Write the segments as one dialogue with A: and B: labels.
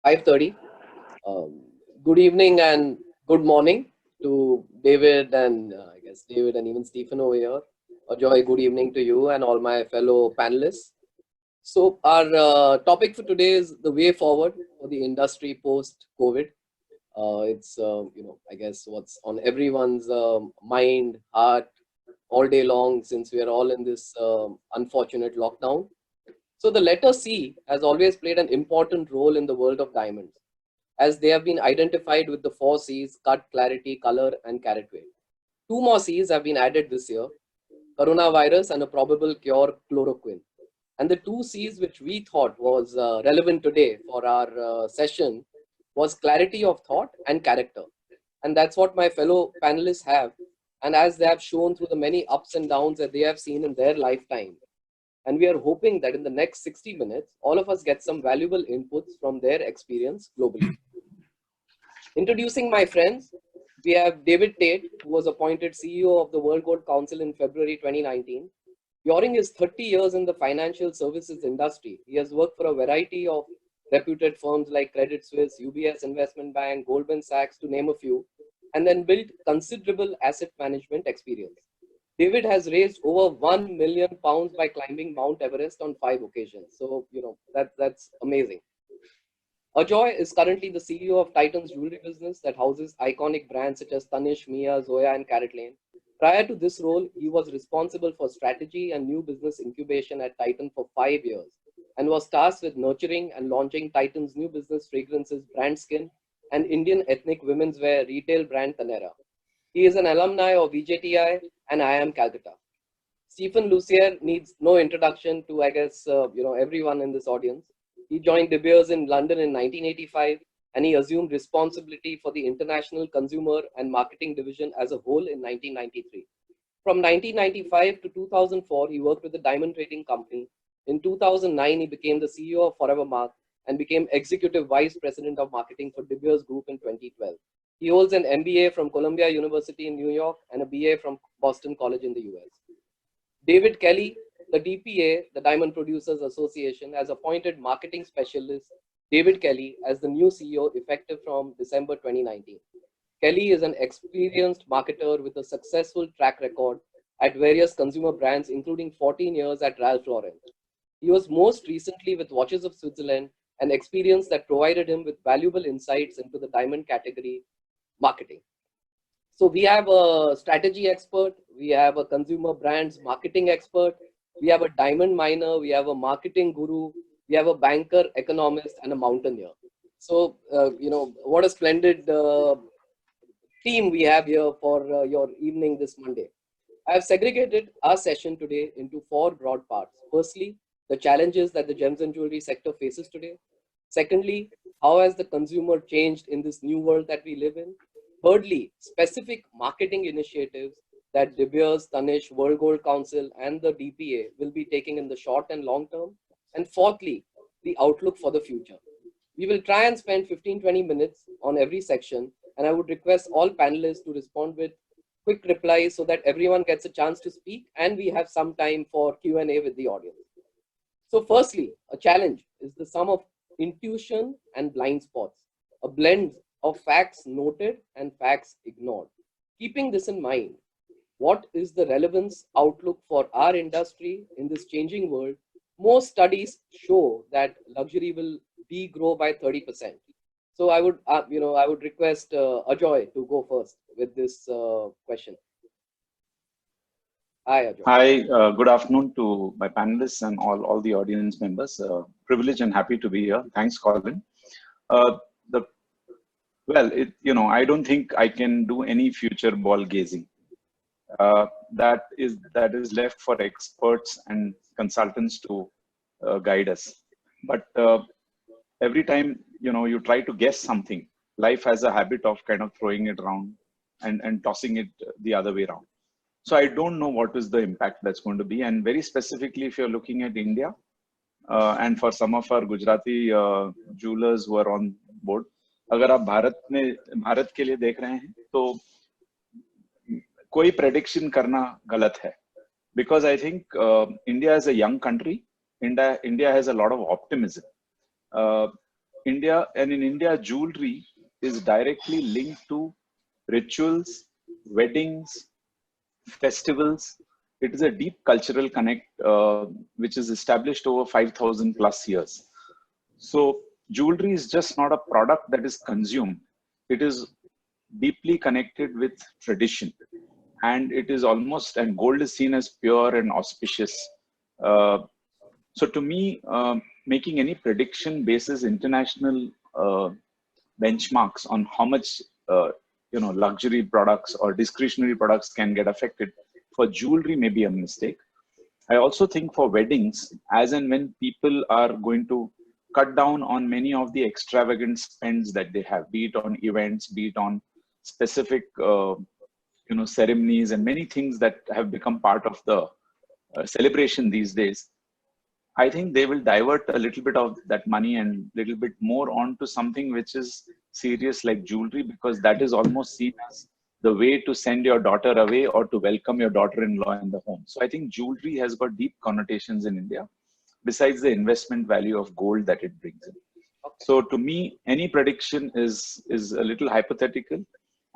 A: 5:30. Um, Good evening and good morning to David and I guess David and even Stephen over here. Ajoy, good evening to you and all my fellow panelists. So our topic for today is the way forward for the industry post-COVID. It's I guess what's on everyone's mind, heart all day long since we are all in this unfortunate lockdown. So the letter C has always played an important role in the world of diamonds, as they have been identified with the four C's: cut, clarity, color, and carat weight. Two more C's have been added this year: coronavirus and a probable cure, chloroquine. And the two C's which we thought was relevant today for our session was clarity of thought and character. And that's what my fellow panelists have. And as they have shown through the many ups and downs that they have seen in their lifetime, and we are hoping that in the next 60 minutes, all of us get some valuable inputs from their experience globally. Introducing my friends, we have David Tait, who was appointed CEO of the World Gold Council in February 2019. During his 30 years in the financial services industry, he has worked for a variety of reputed firms like Credit Suisse, UBS Investment Bank, Goldman Sachs, to name a few, and then built considerable asset management experience. David has raised over £1 million by climbing Mount Everest on 5 occasions. So, that's amazing. Ajoy is currently the CEO of Titan's jewellery business that houses iconic brands such as Tanishq, Mia, Zoya, and Carat Lane. Prior to this role, he was responsible for strategy and new business incubation at Titan for 5 years and was tasked with nurturing and launching Titan's new business fragrances brand Skin and Indian ethnic women's wear retail brand Tanera. He is an alumni of VJTI and IIM Calcutta. Stephen Lussier needs no introduction to, I guess, everyone in this audience. He joined De Beers in London in 1985, and he assumed responsibility for the international consumer and marketing division as a whole in 1993. From 1995 to 2004, he worked with the Diamond Trading Company. In 2009, he became the CEO of Forever Mark and became Executive Vice President of Marketing for De Beers Group in 2012. He holds an MBA from Columbia University in New York and a BA from Boston College in the US. David Kellie, the DPA, the Diamond Producers Association, has appointed marketing specialist David Kellie as the new CEO effective from December 2019. Kellie is an experienced marketer with a successful track record at various consumer brands, including 14 years at Ralph Lauren. He was most recently with Watches of Switzerland, an experience that provided him with valuable insights into the diamond category marketing. So we have a strategy expert, we have a consumer brands marketing expert, we have a diamond miner, we have a marketing guru, we have a banker, economist, and a mountaineer. So, what a splendid team we have here for your evening this Monday. I have segregated our session today into 4 broad parts. Firstly, the challenges that the gems and jewelry sector faces today. Secondly, how has the consumer changed in this new world that we live in? Thirdly, specific marketing initiatives that De Beers, Tanishq, World Gold Council, and the DPA will be taking in the short and long term. And fourthly, the outlook for the future. We will try and spend 15-20 minutes on every section, and I would request all panelists to respond with quick replies so that everyone gets a chance to speak and we have some time for Q&A with the audience. So firstly, a challenge is the sum of intuition and blind spots, a blend of facts noted and facts ignored. Keeping this in mind, what is the relevance outlook for our industry in this changing world? Most studies show that luxury will degrow by 30%. So I would request Ajoy to go first with this question. Hi, Ajoy.
B: Hi, good afternoon to my panelists and all the audience members. Privileged and happy to be here. Thanks, Colin. I don't think I can do any future ball gazing. That is left for experts and consultants to guide us. But every time you try to guess something, life has a habit of kind of throwing it around and tossing it the other way around. So I don't know what is the impact that's going to be. And very specifically, if you're looking at India, and for some of our Gujarati jewelers who are on board, अगर आप भारत के लिए देख रहे हैं तो कोई prediction करना गलत है, because I think India is a young country. India has a lot of optimism. in India, jewelry is directly linked to rituals, weddings, festivals. It is a deep cultural connect, which is established over 5,000 plus years. So jewelry is just not a product that is consumed. It is deeply connected with tradition, and it is almost, and gold is seen as pure and auspicious. Uh, so to me, making any prediction basis international benchmarks on how much luxury products or discretionary products can get affected for jewelry may be a mistake. I also think for weddings, as and when people are going to cut down on many of the extravagant spends that they have, be it on events, be it on specific ceremonies, and many things that have become part of the celebration these days, I think they will divert a little bit of that money and little bit more onto something which is serious like jewelry, because that is almost seen as the way to send your daughter away or to welcome your daughter-in-law in the home. So I think jewelry has got deep connotations in India, besides the investment value of gold that it brings in.
A: Okay.
B: So to me, any prediction is a little hypothetical.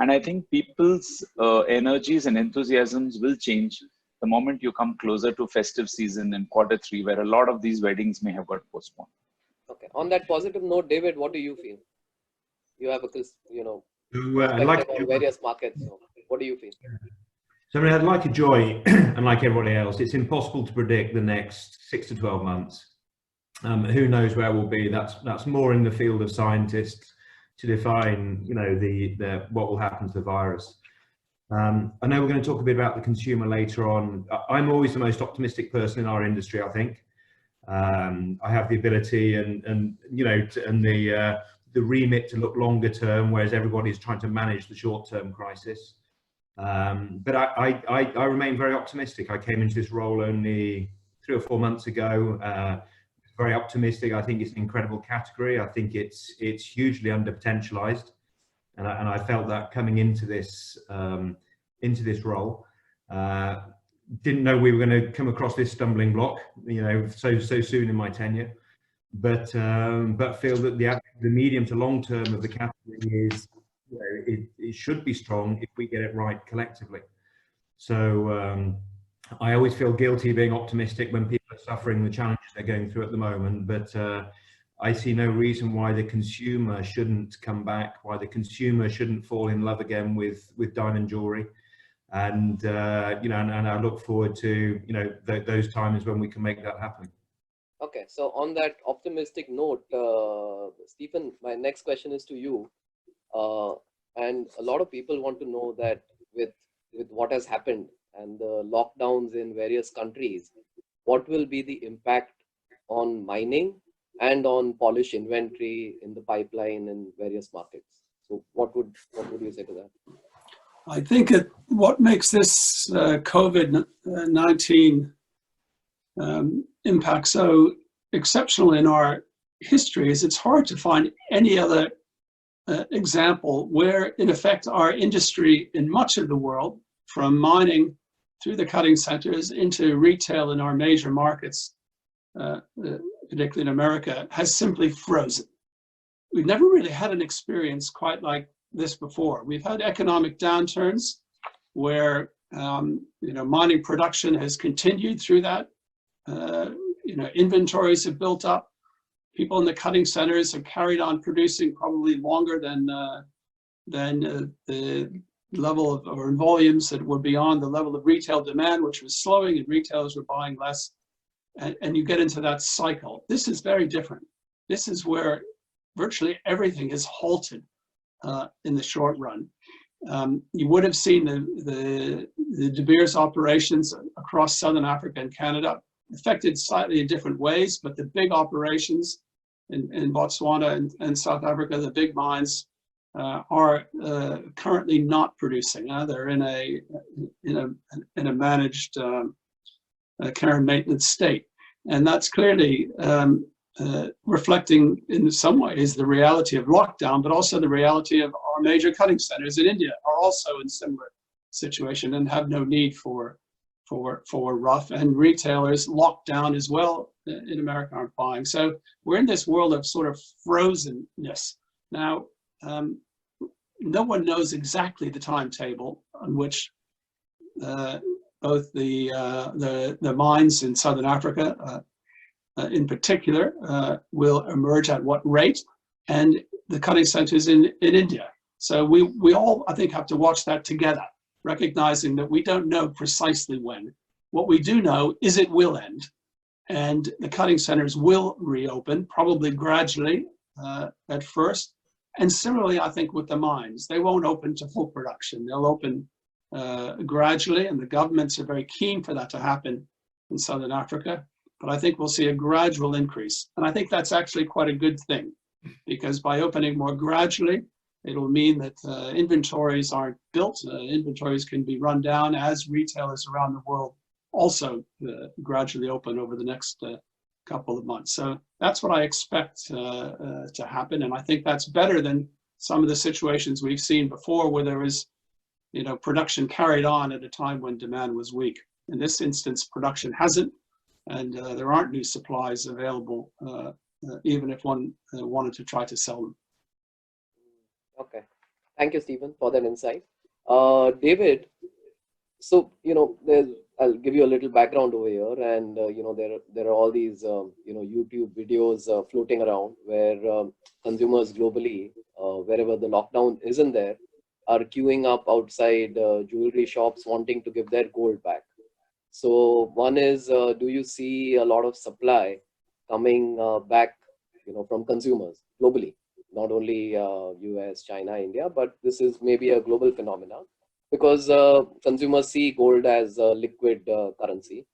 B: And I think people's energies and enthusiasms will change the moment you come closer to festive season in Q3, where a lot of these weddings may have got postponed.
A: Okay. On that positive note, David, what do you feel? You have a
C: I'd like
A: perspective on various markets. So what do you feel?
C: So I mean, I'd like Ajoy, and like everybody else, it's impossible to predict the next 6 to 12 months. Who knows where we'll be? That's more in the field of scientists to define, what will happen to the virus. I know we're going to talk a bit about the consumer later on. I'm always the most optimistic person in our industry, I think. I have the ability and the remit to look longer term, whereas everybody's trying to manage the short-term crisis. But I remain very optimistic. I came into this role only 3 or 4 months ago. Very optimistic. I think it's an incredible category. I think it's hugely under-potentialized, and I felt that coming into this role. Didn't know we were going to come across this stumbling block, so soon in my tenure. But feel that the medium to long term of the category is, it should be strong if we get it right collectively. So I always feel guilty being optimistic when people are suffering the challenges they're going through at the moment, but I see no reason why the consumer shouldn't come back, why the consumer shouldn't fall in love again with diamond jewelry. And and I look forward to those times when we can make that happen.
A: Okay, so on that optimistic note, Stephen, my next question is to you. And a lot of people want to know that with what has happened and the lockdowns in various countries, what will be the impact on mining and on polish inventory in the pipeline in various markets? So what would you say to that?
D: I think what makes this COVID-19 impact so exceptional in our history is it's hard to find any other example where, in effect, our industry in much of the world, from mining through the cutting centers into retail in our major markets, particularly in America, has simply frozen. We've never really had an experience quite like this before. We've had economic downturns where mining production has continued through that. Inventories have built up. People in the cutting centers have carried on producing probably longer than the level of or in volumes that were beyond the level of retail demand, which was slowing, and retailers were buying less. And you get into that cycle. This is very different. This is where virtually everything is halted in the short run. You would have seen the De Beers operations across Southern Africa and Canada affected slightly in different ways, but the big operations in Botswana and South Africa, the big mines, are currently not producing. They're in a managed care and maintenance state, and that's clearly reflecting in some ways the reality of lockdown, but also the reality of our major cutting centers in India are also in similar situation and have no need for for rough, and retailers locked down as well in America aren't buying. So we're in this world of sort of frozenness. Now, no one knows exactly the timetable on which both the mines in Southern Africa, in particular, will emerge at what rate, and the cutting centers in India. So we all, I think, have to watch that together, recognizing that we don't know precisely when. What we do know is it will end, and the cutting centers will reopen, probably gradually at first. And similarly, I think with the mines, they won't open to full production. They'll open gradually, and the governments are very keen for that to happen in Southern Africa. But I think we'll see a gradual increase. And I think that's actually quite a good thing, because by opening more gradually, it'll mean that inventories aren't built. Inventories can be run down as retailers around the world also gradually open over the next couple of months. So that's what I expect to happen. And I think that's better than some of the situations we've seen before, where there was, production carried on at a time when demand was weak. In this instance, production hasn't, and there aren't new supplies available, even if one wanted to try to sell them.
A: Okay. Thank you, Stephen, for that insight. David, so, I'll give you a little background over here, and, there are all these, YouTube videos floating around where consumers globally, wherever the lockdown isn't there, are queuing up outside jewelry shops wanting to give their gold back. So one is, do you see a lot of supply coming back, from consumers globally, not only US, China, India, but this is maybe a global phenomenon because consumers see gold as a liquid currency.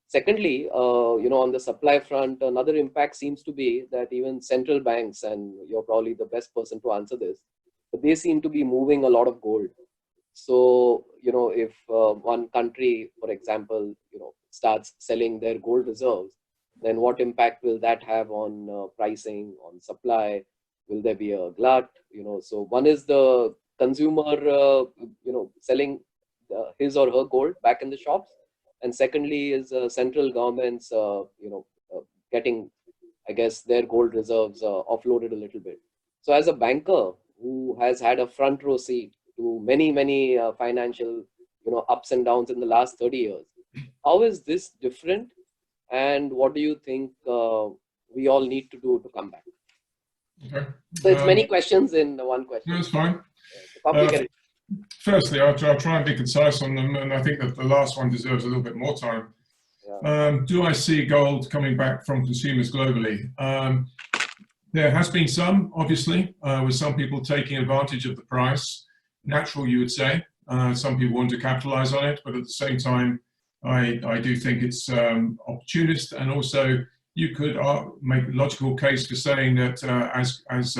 A: Secondly, on the supply front, another impact seems to be that even central banks, and you're probably the best person to answer this, but they seem to be moving a lot of gold. So, if one country, for example, starts selling their gold reserves, then what impact will that have on pricing, on supply? Will there be a glut? So one is the consumer, selling his or her gold back in the shops. And secondly is central governments, getting, I guess, their gold reserves offloaded a little bit. So as a banker who has had a front row seat to many financial, ups and downs in the last 30 years, how is this different? And what do you think we all need to do to come back?
E: Okay.
A: So it's many questions in one question.
E: That's fine.
A: Firstly,
E: I'll try and be concise on them, and I think that the last one deserves a little bit more time.
A: Yeah.
E: Do I see gold coming back from consumers globally? There has been some, obviously, with some people taking advantage of the price. Natural, you would say. Some people want to capitalize on it, but at the same time, I do think it's opportunist, and also you could make a logical case for saying that as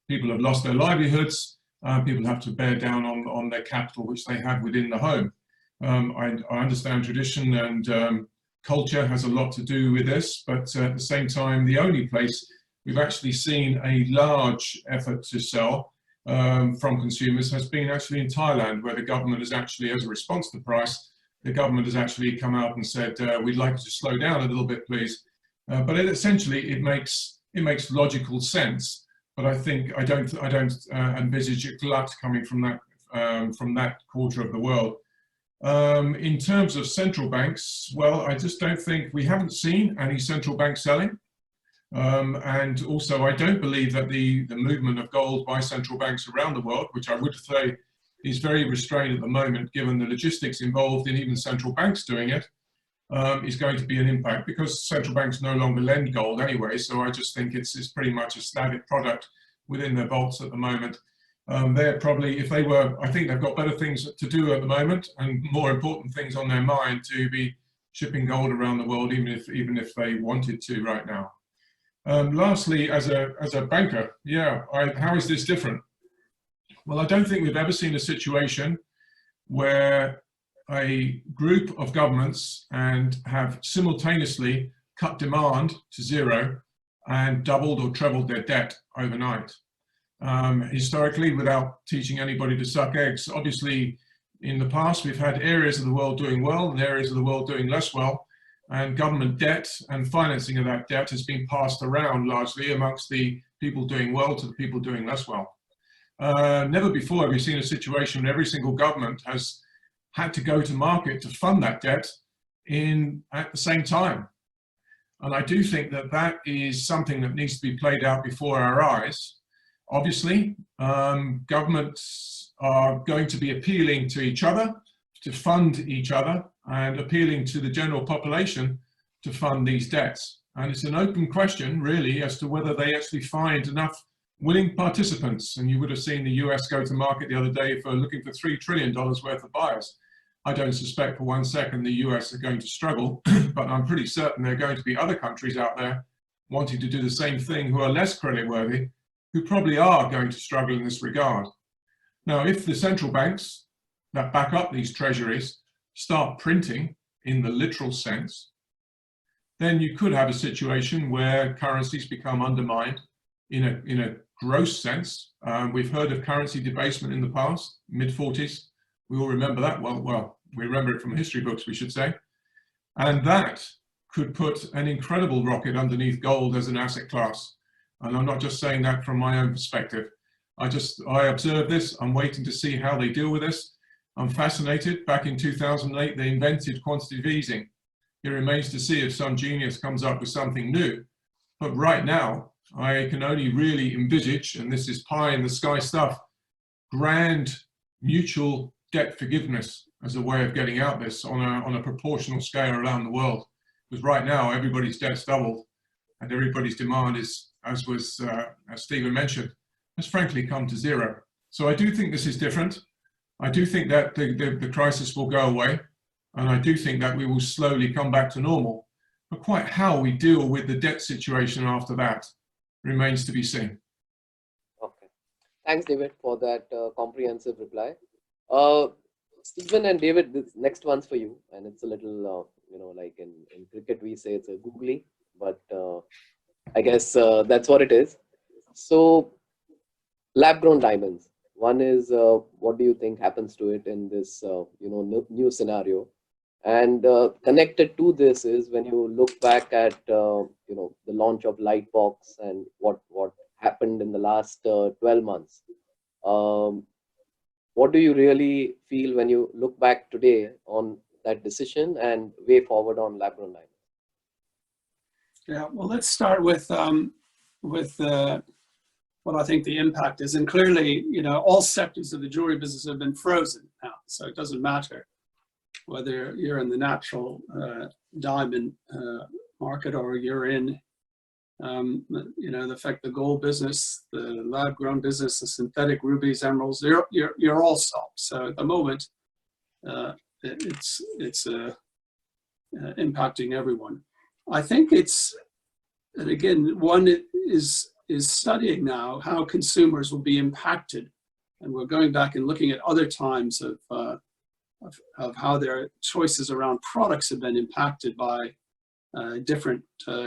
E: people have lost their livelihoods, people have to bear down on their capital, which they have within the home. I understand tradition and culture has a lot to do with this, but at the same time, the only place we've actually seen a large effort to sell from consumers has been actually in Thailand, where the government has actually, as a response to the price, the government has actually come out and said, we'd like you to slow down a little bit, please. But essentially, it makes logical sense. But I think I don't envisage a glut coming from that quarter of the world. In terms of central banks, well, I just don't think we haven't seen any central bank selling. And also, I don't believe that the movement of gold by central banks around the world, which I would say is very restrained at the moment, given the logistics involved in even central banks doing it, is going to be an impact, because central banks no longer lend gold anyway. So I just think it's pretty much a static product within their vaults at the moment. They're probably, if they were, I think they've got better things to do at the moment and more important things on their mind to be shipping gold around the world, even if they wanted to right now. Lastly, as a banker, yeah, how is this different? Well, I don't think we've ever seen a situation where a group of governments have simultaneously cut demand to zero and doubled or trebled their debt overnight. Historically, without teaching anybody to suck eggs, obviously In the past, we've had areas of the world doing well and areas of the world doing less well, and government debt and financing of that debt has been passed around largely amongst the people doing well to the people doing less well. Never before have we seen a situation where every single government has had to go to market to fund that debt at the same time. And I do think that that is something that needs to be played out before our eyes. Obviously, governments are going to be appealing to each other to fund each other and appealing to the general population to fund these debts. And it's an open question, really, as to whether they actually find enough willing participants. And you would have seen the US go to market the other day for looking for $3 trillion worth of buyers. I don't suspect for one second the US are going to struggle, but I'm pretty certain there are going to be other countries out there wanting to do the same thing who are less creditworthy, who probably are going to struggle in this regard. Now, if the central banks that back up these treasuries start printing in the literal sense, then you could have a situation where currencies become undermined in a gross sense. We've heard of currency debasement in the past, mid-40s. We all remember that. Well, we remember it from history books, we should say. And that could put an incredible rocket underneath gold as an asset class. And I'm not just saying that from my own perspective. I observe this. I'm waiting to see how they deal with this. I'm fascinated. Back in 2008, they invented quantitative easing. It remains to see if some genius comes up with something new. But right now, I can only really envisage, and this is pie in the sky stuff, grand mutual debt forgiveness as a way of getting out this on a proportional scale around the world. Because right now, everybody's debt's doubled, and everybody's demand is, as Stephen mentioned, has frankly come to zero. So I do think this is different. I do think that the crisis will go away, and I do think that we will slowly come back to normal. But quite how we deal with the debt situation after that remains to be seen.
A: Okay. Thanks, David, for that comprehensive reply. Stephen and David, this next one's for you, and it's a little, like in cricket we say it's a googly, but I guess that's what it is. So, lab-grown diamonds. One is, what do you think happens to it in this, new scenario? And connected to this is when you look back at, the launch of Lightbox and what happened in the last 12 months. What do you really feel when you look back today on that decision and way forward on lab-grown diamonds?
D: Yeah, well, let's start with what I think the impact is. And clearly, all sectors of the jewelry business have been frozen now. So it doesn't matter whether you're in the natural diamond market or you're in, the gold business, the lab-grown business, the synthetic rubies, emeralds, you're all stopped. So at the moment, it's impacting everyone. I think and again, one is studying now how consumers will be impacted. And we're going back and looking at other times of how their choices around products have been impacted by different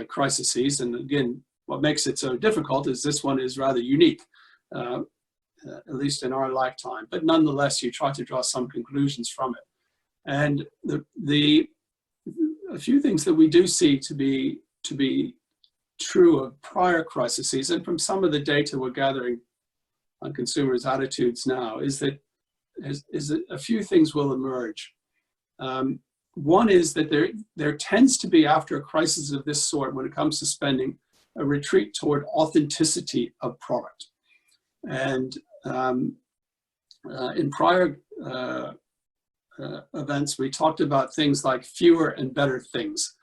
D: crises. And again, what makes it so difficult is this one is rather unique, at least in our lifetime. But nonetheless, you try to draw some conclusions from it. And a few things that we do see to be true of prior crises, and from some of the data we're gathering on consumers' attitudes now, is that a few things will emerge. One is that there tends to be, after a crisis of this sort, when it comes to spending, a retreat toward authenticity of product. And in prior events, we talked about things like fewer and better things.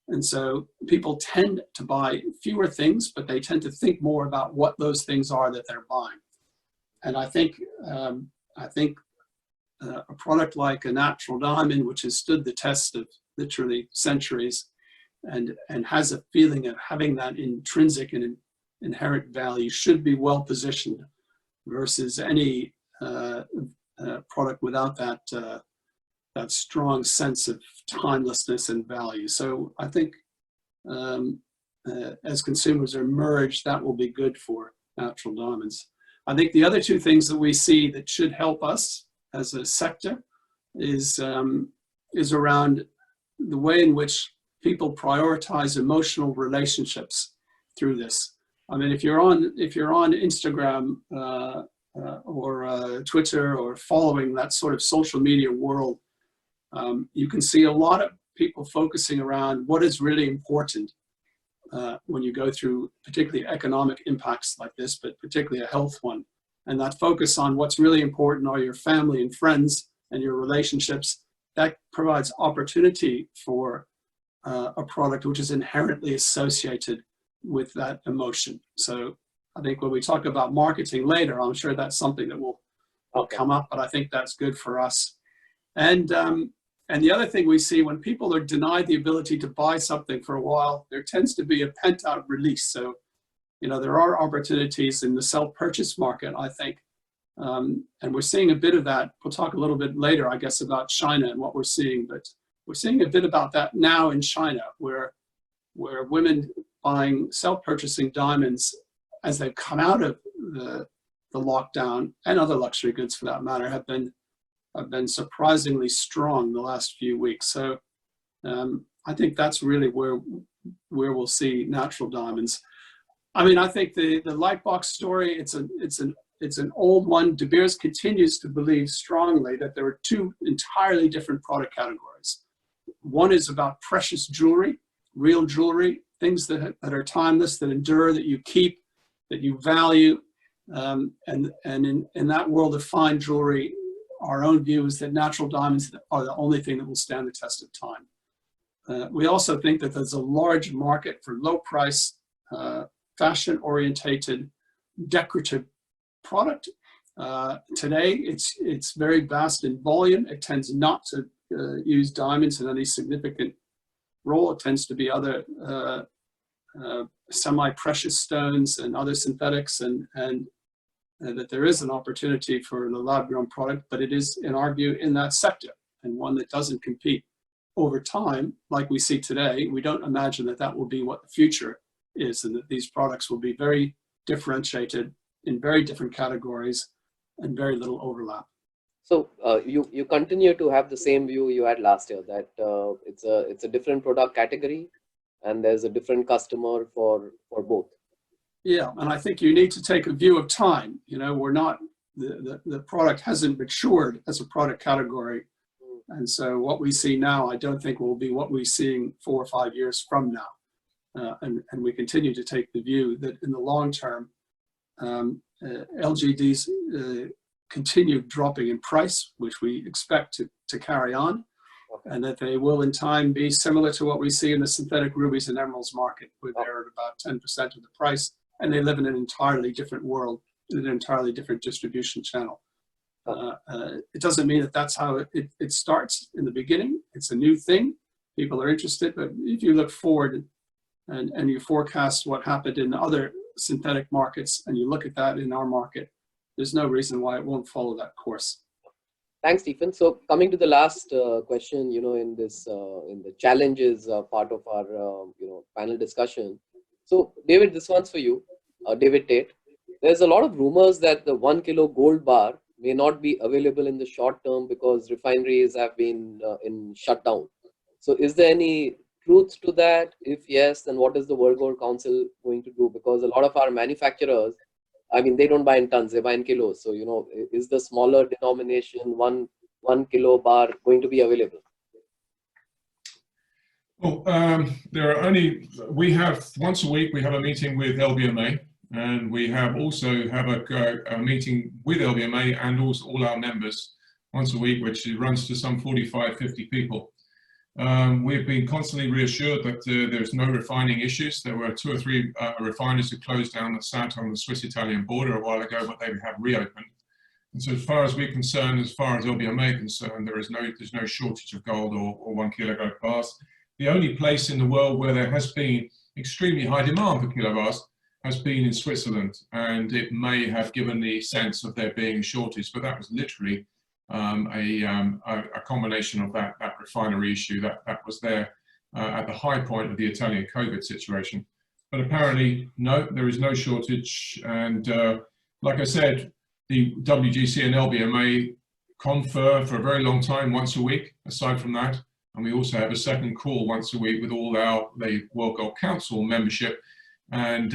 D: And so people tend to buy fewer things, but they tend to think more about what those things are that they're buying. And I think a product like a natural diamond, which has stood the test of literally centuries and has a feeling of having that intrinsic and inherent value, should be well positioned versus any product without that strong sense of timelessness and value. So I think as consumers emerge, that will be good for natural diamonds. I think the other two things that we see that should help us as a sector is around the way in which people prioritize emotional relationships through this. I mean, if you're on Instagram or Twitter or following that sort of social media world, you can see a lot of people focusing around what is really important when you go through particularly economic impacts like this, but particularly a health one. And that focus on what's really important are your family and friends and your relationships. That provides opportunity for a product which is inherently associated with that emotion. So I think when we talk about marketing later, I'm sure that's something that will come up, but I think that's good for us. And the other thing we see when people are denied the ability to buy something for a while, there tends to be a pent-up release. So, you know, there are opportunities in the self-purchase market, I think. And we're seeing a bit of that. We'll talk a little bit later, I guess, about China and what we're seeing, but we're seeing a bit about that now in China, where women buying self-purchasing diamonds as they've come out of the lockdown, and other luxury goods for that matter, have been surprisingly strong the last few weeks. So I think that's really where we'll see natural diamonds. I mean, I think the Lightbox story, it's an old one. De Beers continues to believe strongly that there are two entirely different product categories. One is about precious jewelry, real jewelry, things that are timeless, that endure, that you keep, that you value. And in that world of fine jewelry, our own view is that natural diamonds are the only thing that will stand the test of time. We also think that there's a large market for low price, fashion-orientated, decorative product. Today, it's very vast in volume. It tends not to use diamonds in any significant role. It tends to be other semi-precious stones and other synthetics, and that there is an opportunity for the lab-grown product, but it is, in our view, in that sector, and one that doesn't compete. Over time, like we see today, we don't imagine that that will be what the future is, and that these products will be very differentiated in very different categories and very little overlap.
A: So you continue to have the same view you had last year, that it's a different product category and there's a different customer for both.
D: Yeah, and I think you need to take a view of time. You know, we're not, the product hasn't matured as a product category. And so what we see now, I don't think will be what we're seeing 4 or 5 years from now. And we continue to take the view that in the long term, LGDs continue dropping in price, which we expect to carry on, and that they will in time be similar to what we see in the synthetic rubies and emeralds market, where they're at about 10% of the price, and they live in an entirely different world, in an entirely different distribution channel. It doesn't mean that that's how it starts in the beginning. It's a new thing. People are interested, but if you look forward and you forecast what happened in other synthetic markets, and you look at that in our market, there's no reason why it won't follow that course.
A: Thanks, Stephen. So coming to the last question, you know, in this in the challenges part of our panel discussion. So David, this one's for you, David Tait. There's a lot of rumors that the 1 kilo gold bar may not be available in the short term because refineries have been in shutdown. So is there any truth to that? If yes, then what is the World Gold Council going to do? Because a lot of our manufacturers, I mean, they don't buy in tons, they buy in kilos. So, you know, is the smaller denomination 1 kilo bar going to be available?
E: Well, we have once a week, we have a meeting with LBMA, and we also have a meeting with LBMA and also all our members once a week, which runs to some 45, 50 people. We've been constantly reassured that there's no refining issues. There were 2 or 3 refiners who closed down that sat on the Swiss-Italian border a while ago, but they have reopened. And so as far as we're concerned, as far as LBMA is concerned, there's no shortage of gold or 1 kilo gold bars. The only place in the world where there has been extremely high demand for kilo bars has been in Switzerland, and it may have given the sense of there being a shortage, but that was literally a combination of that refinery issue that was there at the high point of the Italian COVID situation. But apparently, no, there is no shortage. And like I said, the WGC and LBMA confer for a very long time, once a week, aside from that. And we also have a second call once a week with all the World Gold Council membership. And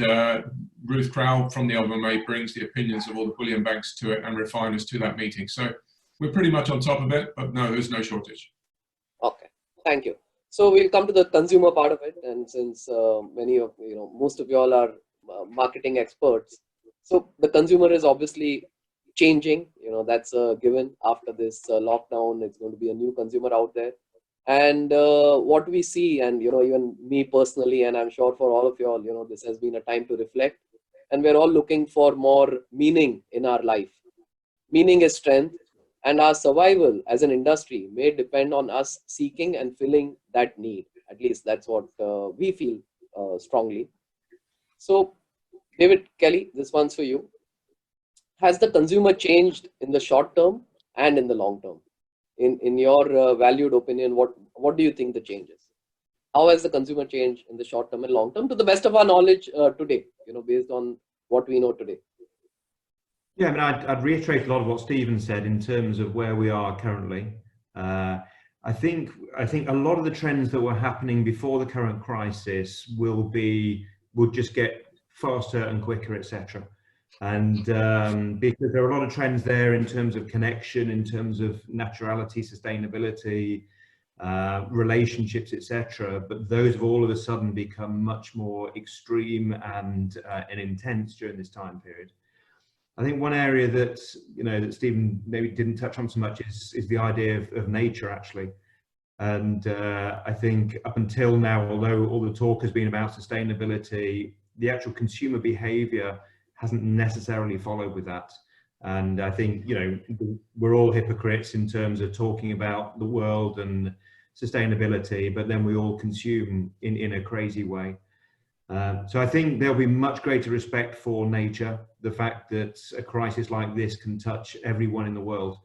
E: Ruth Crowell from the LBMA brings the opinions of all the bullion banks to it and refiners to that meeting. So we're pretty much on top of it, but no, there's no shortage.
A: Okay, thank you. So we'll come to the consumer part of it. And since most of you all are marketing experts, so the consumer is obviously changing. That's a given. After this lockdown, it's going to be a new consumer out there. And what we see, and even me personally, and I'm sure for all of you all, this has been a time to reflect, and we're all looking for more meaning in our life. Meaning is strength, and our survival as an industry may depend on us seeking and filling that need. At least that's what we feel strongly. So, David, Kellie, this one's for you. Has the consumer changed in the short term and in the long term? In your valued opinion, what do you think the change is? How has the consumer changed in the short term and long term, to the best of our knowledge today? Based on what we know today.
C: Yeah, I mean, I'd reiterate a lot of what Stephen said in terms of where we are currently. I think a lot of the trends that were happening before the current crisis will just get faster and quicker, etc. And because there are a lot of trends there in terms of connection, in terms of naturality, sustainability, relationships, etc. But those have all of a sudden become much more extreme and intense during this time period. I think one area that that Stephen maybe didn't touch on so much is the idea of nature, actually. And I think up until now, although all the talk has been about sustainability, the actual consumer behavior hasn't necessarily followed with that. And I think, we're all hypocrites in terms of talking about the world and sustainability, but then we all consume in a crazy way. So I think there'll be much greater respect for nature, the fact that a crisis like this can touch everyone in the world,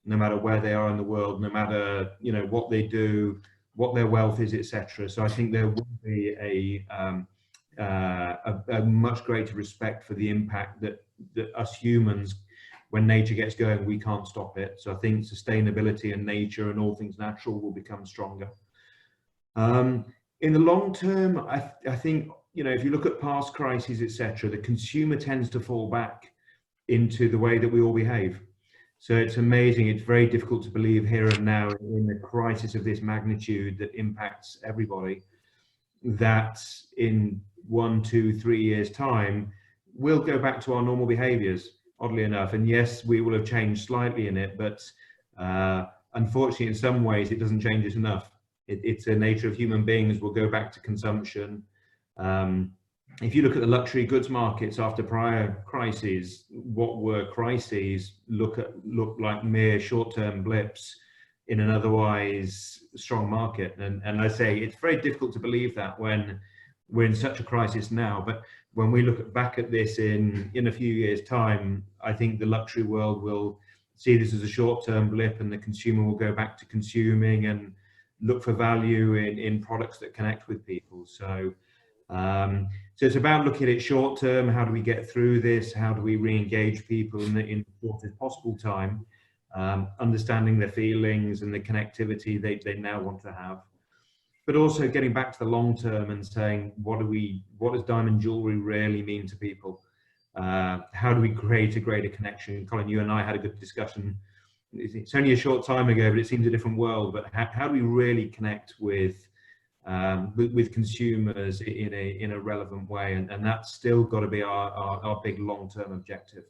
C: no matter where they are in the world, no matter, what they do, what their wealth is, etc. So I think there will be a much greater respect for the impact that us humans, when nature gets going, we can't stop it. So I think sustainability and nature and all things natural will become stronger. In the long term, I think, if you look at past crises, etc., the consumer tends to fall back into the way that we all behave. So it's amazing. It's very difficult to believe here and now, in a crisis of this magnitude that impacts everybody, that in 1, 2, 3 years time, we'll go back to our normal behaviors, oddly enough. And yes, we will have changed slightly in it, but unfortunately, in some ways, it doesn't change us enough. It's a nature of human beings. We'll go back to consumption. If you look at the luxury goods markets after prior crises, what were crises look like mere short-term blips in an otherwise strong market. And I say it's very difficult to believe that when we're in such a crisis now. But when we look back at this in a few years' time, I think the luxury world will see this as a short-term blip, and the consumer will go back to consuming and look for value in products that connect with people. So it's about looking at it short term. How do we get through this? How do we re-engage people in the shortest possible time? Understanding their feelings and the connectivity they now want to have, but also getting back to the long term and saying, what does diamond jewellery really mean to people? How do we create a greater connection? Colin, you and I had a good discussion. It's only a short time ago, but it seems a different world. But how do we really connect with consumers in a relevant way? And that's still got to be our big long-term objective.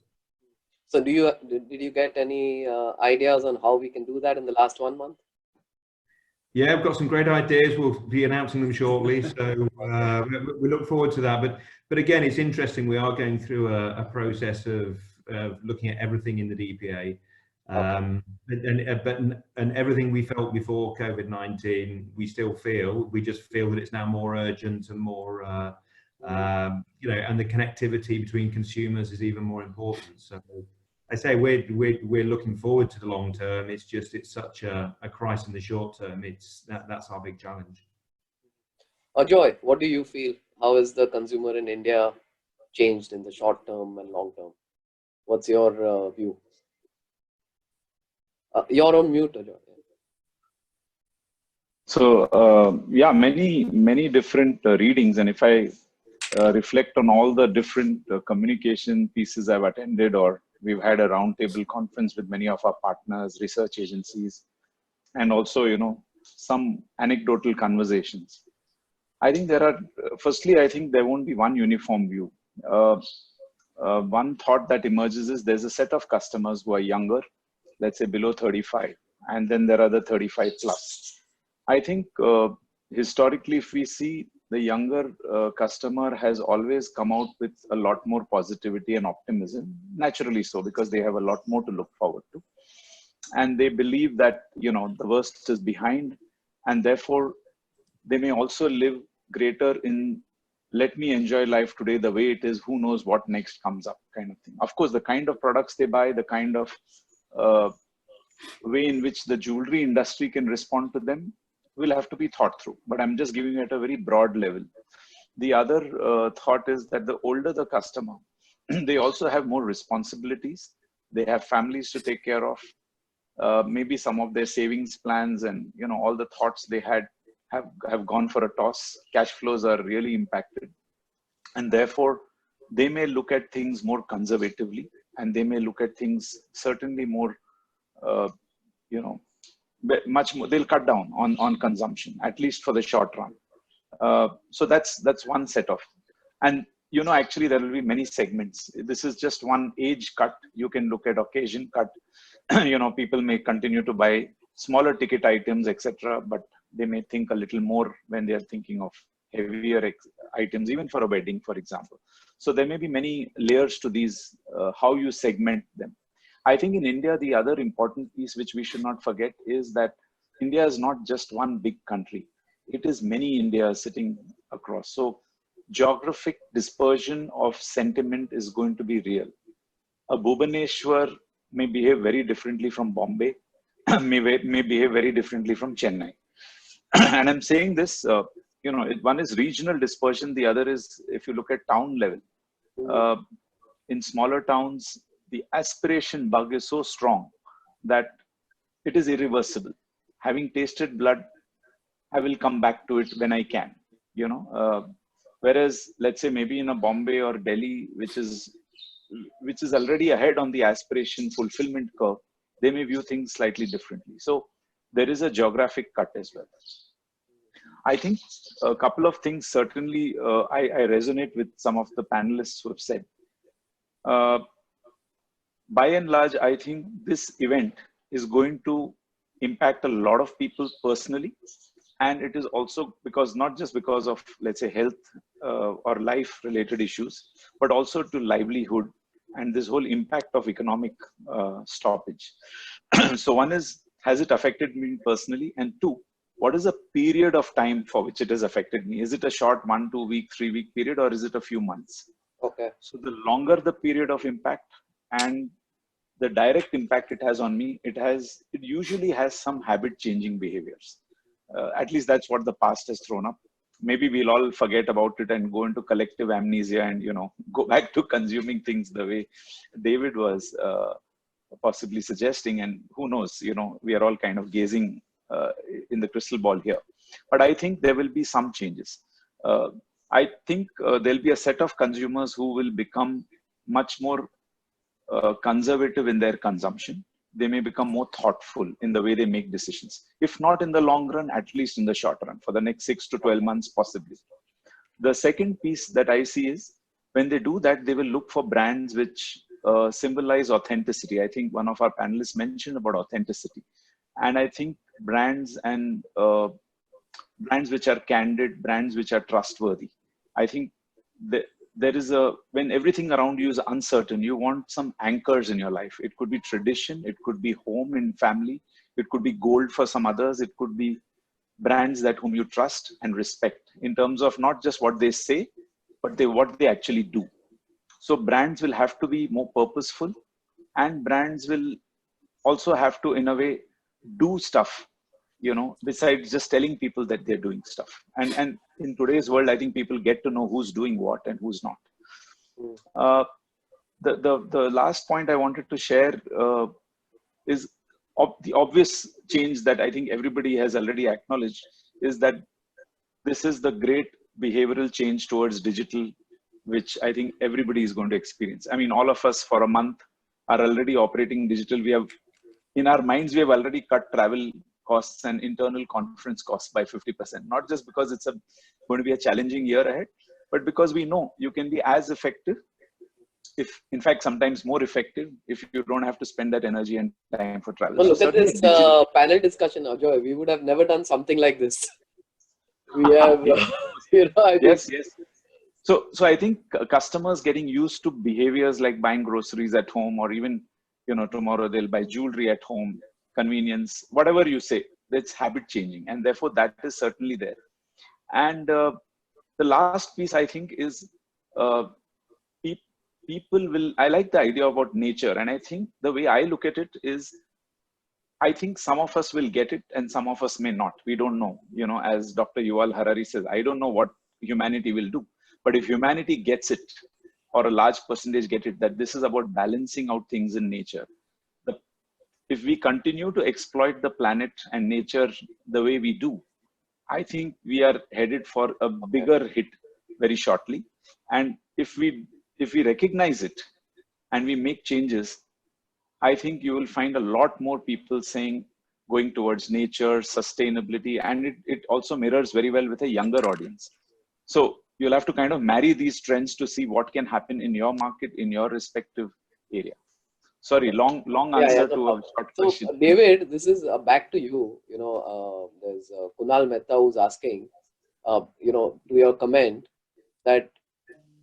A: So did you get any ideas on how we can do that in the last 1 month?
C: Yeah, I've got some great ideas. We'll be announcing them shortly. So we look forward to that. But again, it's interesting. We are going through a process of looking at everything in the DPA. And everything we felt before COVID-19, we still feel. We just feel that it's now more urgent and more, and the connectivity between consumers is even more important. So I say we're looking forward to the long term. It's just it's such a crisis in the short term. That's our big challenge.
A: Ajoy, what do you feel? How has the consumer in India changed in the short term and long term? What's your view? You're on mute, Ajoy.
B: So yeah, many different readings, and if I reflect on all the different communication pieces I've attended, or we've had a roundtable conference with many of our partners, research agencies, and also some anecdotal conversations. I think there are, firstly, I think there won't be one uniform view. One thought that emerges is there's a set of customers who are younger, let's say below 35, and then there are the 35 plus. I think historically, if we see, the younger customer has always come out with a lot more positivity and optimism, naturally so, because they have a lot more to look forward to. And they believe that, the worst is behind, and therefore they may also live greater in, let me enjoy life today the way it is, who knows what next comes up, kind of thing. Of course, the kind of products they buy, the kind of way in which the jewelry industry can respond to them will have to be thought through. But I'm just giving it at a very broad level. The other thought is that the older the customer, they also have more responsibilities. They have families to take care of. Maybe some of their savings plans and all the thoughts they had have gone for a toss. Cash flows are really impacted, and therefore they may look at things more conservatively, and they may look at things certainly more much more. They'll cut down on consumption, at least for the short run. So that's one set of, and actually there will be many segments. This is just one age cut. You can look at occasion cut. People may continue to buy smaller ticket items, etc., but they may think a little more when they are thinking of heavier items, even for a wedding, for example. So there may be many layers to these, how you segment them. I think in India, the other important piece which we should not forget is that India is not just one big country. It is many Indias sitting across. So geographic dispersion of sentiment is going to be real. A Bhubaneswar may behave very differently from Bombay, may behave very differently from Chennai. And I'm saying this, one is regional dispersion. The other is, if you look at town level, in smaller towns, the aspiration bug is so strong that it is irreversible. Having tasted blood, I will come back to it when I can, whereas let's say maybe in a Bombay or Delhi, which is already ahead on the aspiration fulfillment curve, they may view things slightly differently. So there is a geographic cut as well. I think a couple of things certainly I resonate with some of the panelists who have said. By and large, I think this event is going to impact a lot of people personally. And it is also because, not just because of, let's say, health or life related issues, but also to livelihood and this whole impact of economic stoppage. So one is, has it affected me personally? And two, what is the period of time for which it has affected me? Is it a short 1, 2 week, 3 week period, or is it a few months?
A: Okay.
B: So the longer the period of impact and the direct impact it has on me, it usually has some habit changing behaviors. At least that's what the past has thrown up. Maybe we'll all forget about it and go into collective amnesia and, go back to consuming things the way David was possibly suggesting. And who knows, we are all kind of gazing in the crystal ball here. But I think there will be some changes. I think there'll be a set of consumers who will become much more conservative in their consumption. They may become more thoughtful in the way they make decisions. If not in the long run, at least in the short run, for the next 6 to 12 months, possibly. The second piece that I see is, when they do that, they will look for brands which symbolize authenticity. I think one of our panelists mentioned about authenticity. And I think brands and brands which are candid, brands which are trustworthy. I think there is when everything around you is uncertain, you want some anchors in your life. It could be tradition, it could be home and family, it could be gold for some others, it could be brands that whom you trust and respect in terms of not just what they say, but what they actually do. So brands will have to be more purposeful, and brands will also have to, in a way, do stuff, besides just telling people that they're doing stuff. And in today's world, I think people get to know who's doing what and who's not. The last point I wanted to share is the obvious change that I think everybody has already acknowledged is that this is the great behavioral change towards digital, which I think everybody is going to experience. I mean, all of us for a month are already operating digital. We have, in our minds, we have already cut travel costs and internal conference costs by 50%, not just because it's going to be a challenging year ahead, but because we know you can be as effective, if in fact sometimes more effective, if you don't have to spend that energy and time for travel.
A: Well,
B: So
A: look at this panel discussion, Ajoy. We would have never done something like this. We have,
B: yes. So I think customers getting used to behaviors like buying groceries at home, or even, tomorrow they'll buy jewelry at home, convenience, whatever you say, that's habit changing. And therefore that is certainly there. And the last piece I think is people will, I like the idea about nature. And I think the way I look at it is, I think some of us will get it and some of us may not. We don't know. As Dr. Yuval Harari says, I don't know what humanity will do. But if humanity gets it, or a large percentage get it, that this is about balancing out things in nature. If we continue to exploit the planet and nature the way we do, I think we are headed for a bigger hit very shortly. And if we recognize it and we make changes, I think you will find a lot more people going towards nature, sustainability, and it also mirrors very well with a younger audience. So you'll have to kind of marry these trends to see what can happen in your market, in your respective area. Sorry, long answer to a short question.
A: So, David, this is back to you. There's Kunal Mehta who's asking, to your comment that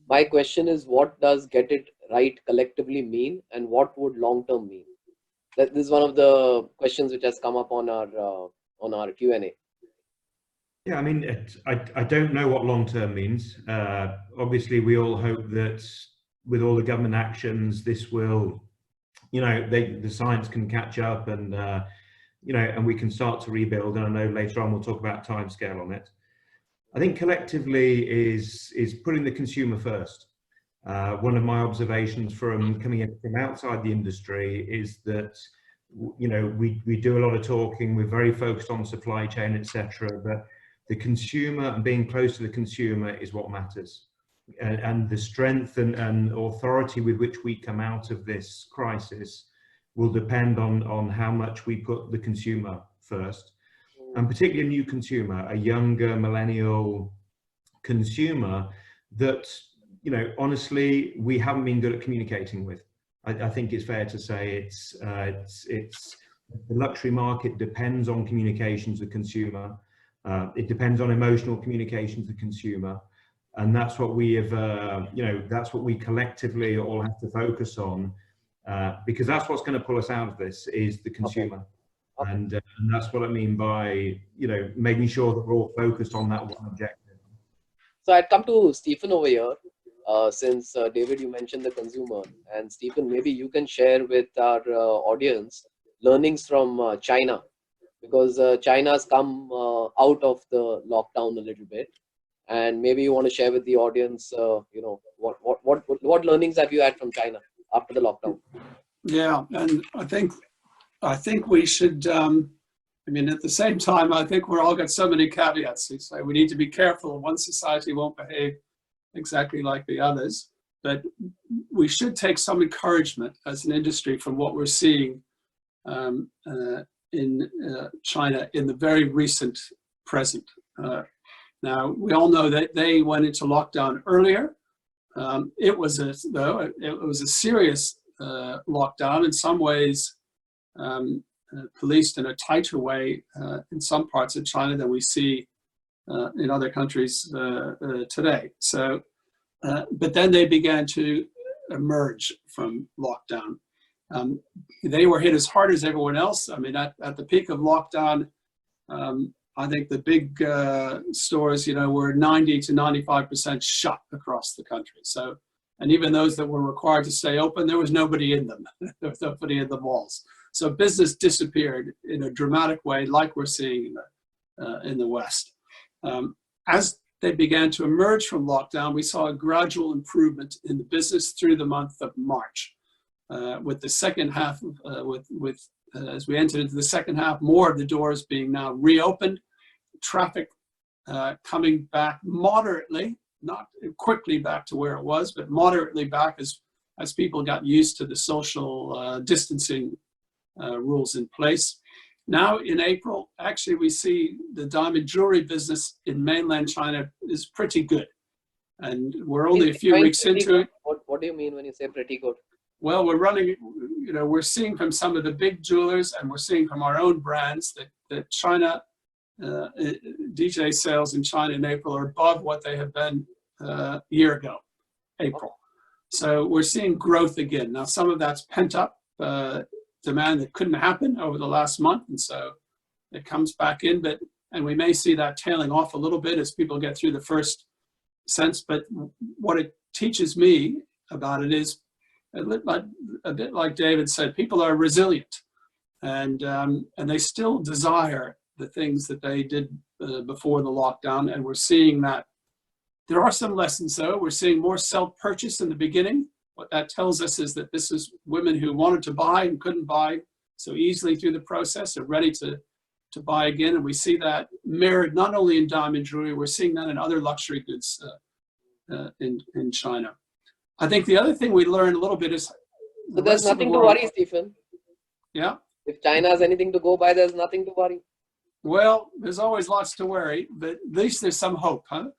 A: my question is, what does get it right collectively mean, and what would long-term mean? This is one of the questions which has come up on our Q&A.
C: Yeah, I mean, I don't know what long-term means. Obviously, we all hope that with all the government actions, this will, the science can catch up, and and we can start to rebuild. And I know later on we'll talk about timescale on it. I think collectively is putting the consumer first. One of my observations from coming in from outside the industry is that we do a lot of talking. We're very focused on supply chain, etc. But the consumer and being close to the consumer is what matters. And the strength and authority with which we come out of this crisis will depend on how much we put the consumer first, and particularly a new consumer, a younger millennial consumer that, honestly, we haven't been good at communicating with. I think it's fair to say it's the luxury market depends on communications with consumer. It depends on emotional communication to the consumer. And that's what we have, that's what we collectively all have to focus on, because that's what's going to pull us out of this is the consumer. Okay. And that's what I mean by, making sure that we're all focused on that one objective.
A: So I'd come to Stephen over here, since David, you mentioned the consumer, and Stephen, maybe you can share with our audience learnings from China, because China's come out of the lockdown a little bit. And maybe you want to share with the audience, what learnings have you had from China after the lockdown?
D: Yeah, and I think we should. At the same time, I think we're all got so many caveats. So we need to be careful. One society won't behave exactly like the others, but we should take some encouragement as an industry from what we're seeing in China in the very recent present. Now, we all know that they went into lockdown earlier. It was a serious lockdown, in some ways policed in a tighter way in some parts of China than we see in other countries today. So, but then they began to emerge from lockdown. They were hit as hard as everyone else. I mean, at the peak of lockdown, I think the big stores, were 90 to 95% shut across the country. So, and even those that were required to stay open, there was nobody in them. There was nobody in the malls. So business disappeared in a dramatic way, like we're seeing in the West. As they began to emerge from lockdown, we saw a gradual improvement in the business through the month of March, with the second half, with as we entered into the second half, more of the doors being now reopened, traffic coming back moderately, not quickly back to where it was, but moderately back as people got used to the social distancing rules in place. Now in April, actually we see the diamond jewelry business in mainland China is pretty good. And we're only a few weeks into it.
A: What do you mean when you say pretty good?
D: Well, we're running, we're seeing from some of the big jewelers and we're seeing from our own brands that China, DJ sales in China in April are above what they have been a year ago, April. So we're seeing growth again. Now, some of that's pent up demand that couldn't happen over the last month. And so it comes back in, and we may see that tailing off a little bit as people get through the first sense. But what it teaches me about it is a bit like David said, people are resilient and they still desire the things that they did before the lockdown. And we're seeing that there are some lessons though. We're seeing more self-purchase in the beginning. What that tells us is that this is women who wanted to buy and couldn't buy so easily through the process are ready to buy again. And we see that mirrored not only in diamond jewelry, we're seeing that in other luxury goods in China. I think the other thing we learned a little bit is...
A: So there's nothing to worry, Stephen.
D: Yeah.
A: If China has anything to go by, there's nothing to worry.
D: Well, there's always lots to worry, but at least there's some hope, huh?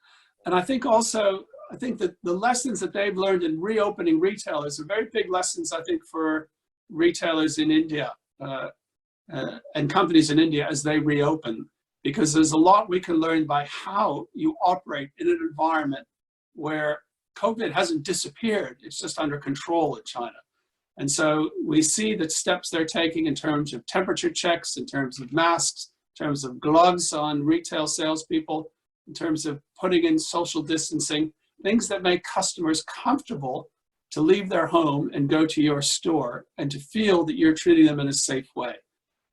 D: And I think that the lessons that they've learned in reopening retailers are very big lessons, I think, for retailers in India and companies in India as they reopen, because there's a lot we can learn by how you operate in an environment where COVID hasn't disappeared. It's just under control in China. And so we see the steps they're taking in terms of temperature checks, in terms of masks, in terms of gloves on retail salespeople, in terms of putting in social distancing, things that make customers comfortable to leave their home and go to your store and to feel that you're treating them in a safe way.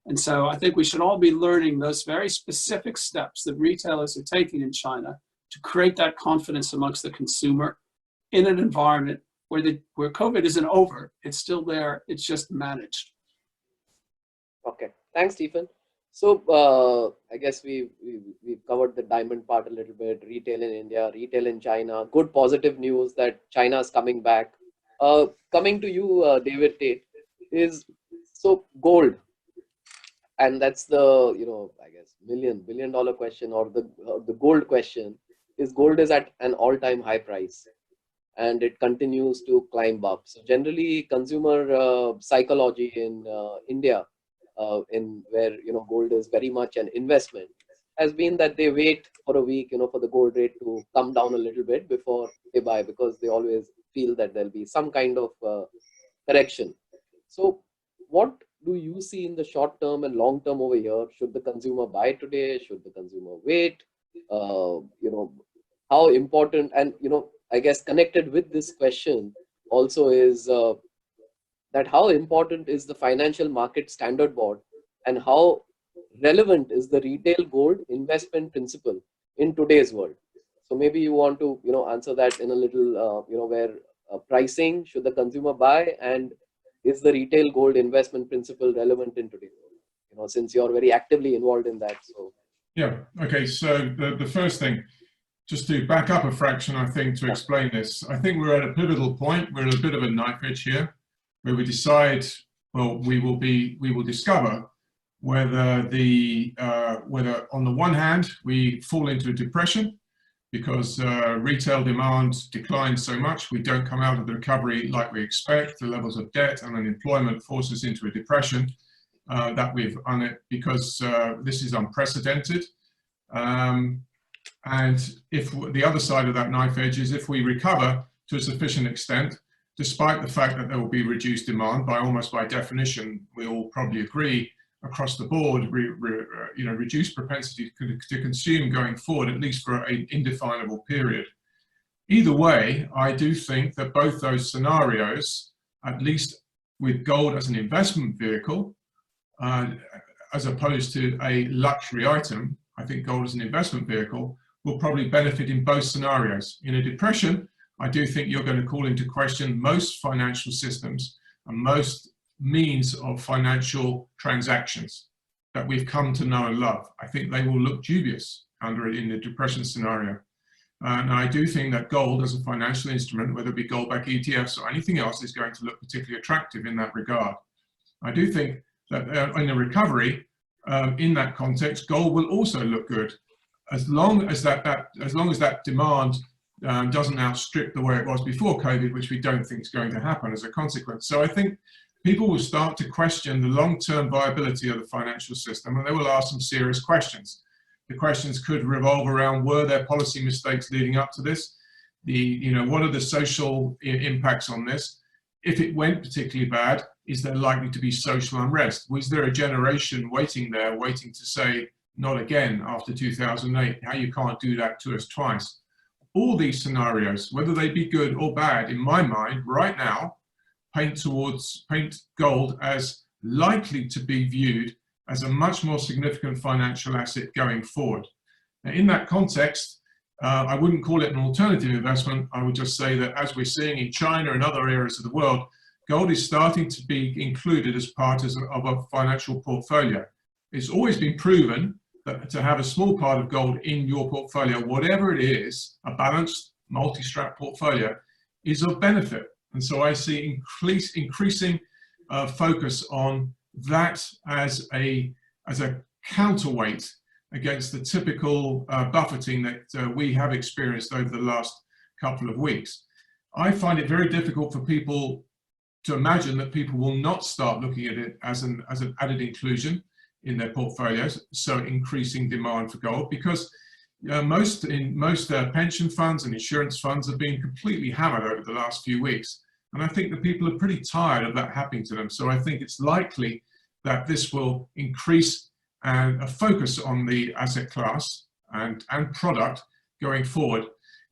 D: And so I think we should all be learning those very specific steps that retailers are taking in China to create that confidence amongst the consumer in an environment where COVID isn't over. It's still there. It's just managed.
A: Okay. Thanks, Stephen. So I guess we've covered the diamond part a little bit, retail in India, retail in China, good positive news that China is coming back. Coming to you, David Tait, is so gold. And that's the, I guess, billion dollar question or the gold question is gold is at an all-time high price and it continues to climb up. So generally consumer psychology in India, in where gold is very much an investment, has been that they wait for a week for the gold rate to come down a little bit before they buy, because they always feel that there'll be some kind of correction. So what do you see in the short term and long term over here? Should the consumer buy today? Should the consumer wait? How important, and I guess connected with this question also is that how important is the Financial Market Standard Board and how relevant is the retail gold investment principle in today's world? So maybe you want to answer that in a little where pricing, should the consumer buy, and is the retail gold investment principle relevant in today's world? Since you're very actively involved in that. So
E: yeah, okay. So the first thing, just to back up a fraction, I think, to explain this, I think we're at a pivotal point. We're at a bit of a knife edge here, where we decide, well, we will discover whether whether on the one hand we fall into a depression because retail demand declines so much, we don't come out of the recovery like we expect. The levels of debt and unemployment force us into a depression because this is unprecedented. And if the other side of that knife edge is if we recover to a sufficient extent, despite the fact that there will be reduced demand, almost by definition, we all probably agree across the board, reduced propensity to consume going forward, at least for an indefinable period. Either way, I do think that both those scenarios, at least with gold as an investment vehicle, as opposed to a luxury item, I think gold as an investment vehicle will probably benefit in both scenarios. In a depression, I do think you're going to call into question most financial systems and most means of financial transactions that we've come to know and love. I think they will look dubious in the depression scenario. And I do think that gold as a financial instrument, whether it be gold-backed ETFs or anything else, is going to look particularly attractive in that regard. I do think that in a recovery, in that context, gold will also look good, as long as that demand doesn't outstrip the way it was before COVID, which we don't think is going to happen as a consequence. So I think people will start to question the long-term viability of the financial system, and they will ask some serious questions. The questions could revolve around, were there policy mistakes leading up to this? What are the social impacts on this? If it went particularly bad, is there likely to be social unrest? Was there a generation waiting to say, not again after 2008, how you can't do that to us twice? All these scenarios, whether they be good or bad, in my mind, right now, paint gold as likely to be viewed as a much more significant financial asset going forward. Now, in that context, I wouldn't call it an alternative investment. I would just say that, as we're seeing in China and other areas of the world, gold is starting to be included as part of a financial portfolio. It's always been proven that to have a small part of gold in your portfolio, whatever it is, a balanced multi-strat portfolio, is of benefit. And so I see increasing focus on that as a counterweight against the typical buffeting that we have experienced over the last couple of weeks. I find it very difficult for people to imagine that people will not start looking at it as an added inclusion in their portfolios, so increasing demand for gold, because most pension funds and insurance funds have been completely hammered over the last few weeks. And I think that people are pretty tired of that happening to them. So I think it's likely that this will increase a focus on the asset class and product going forward.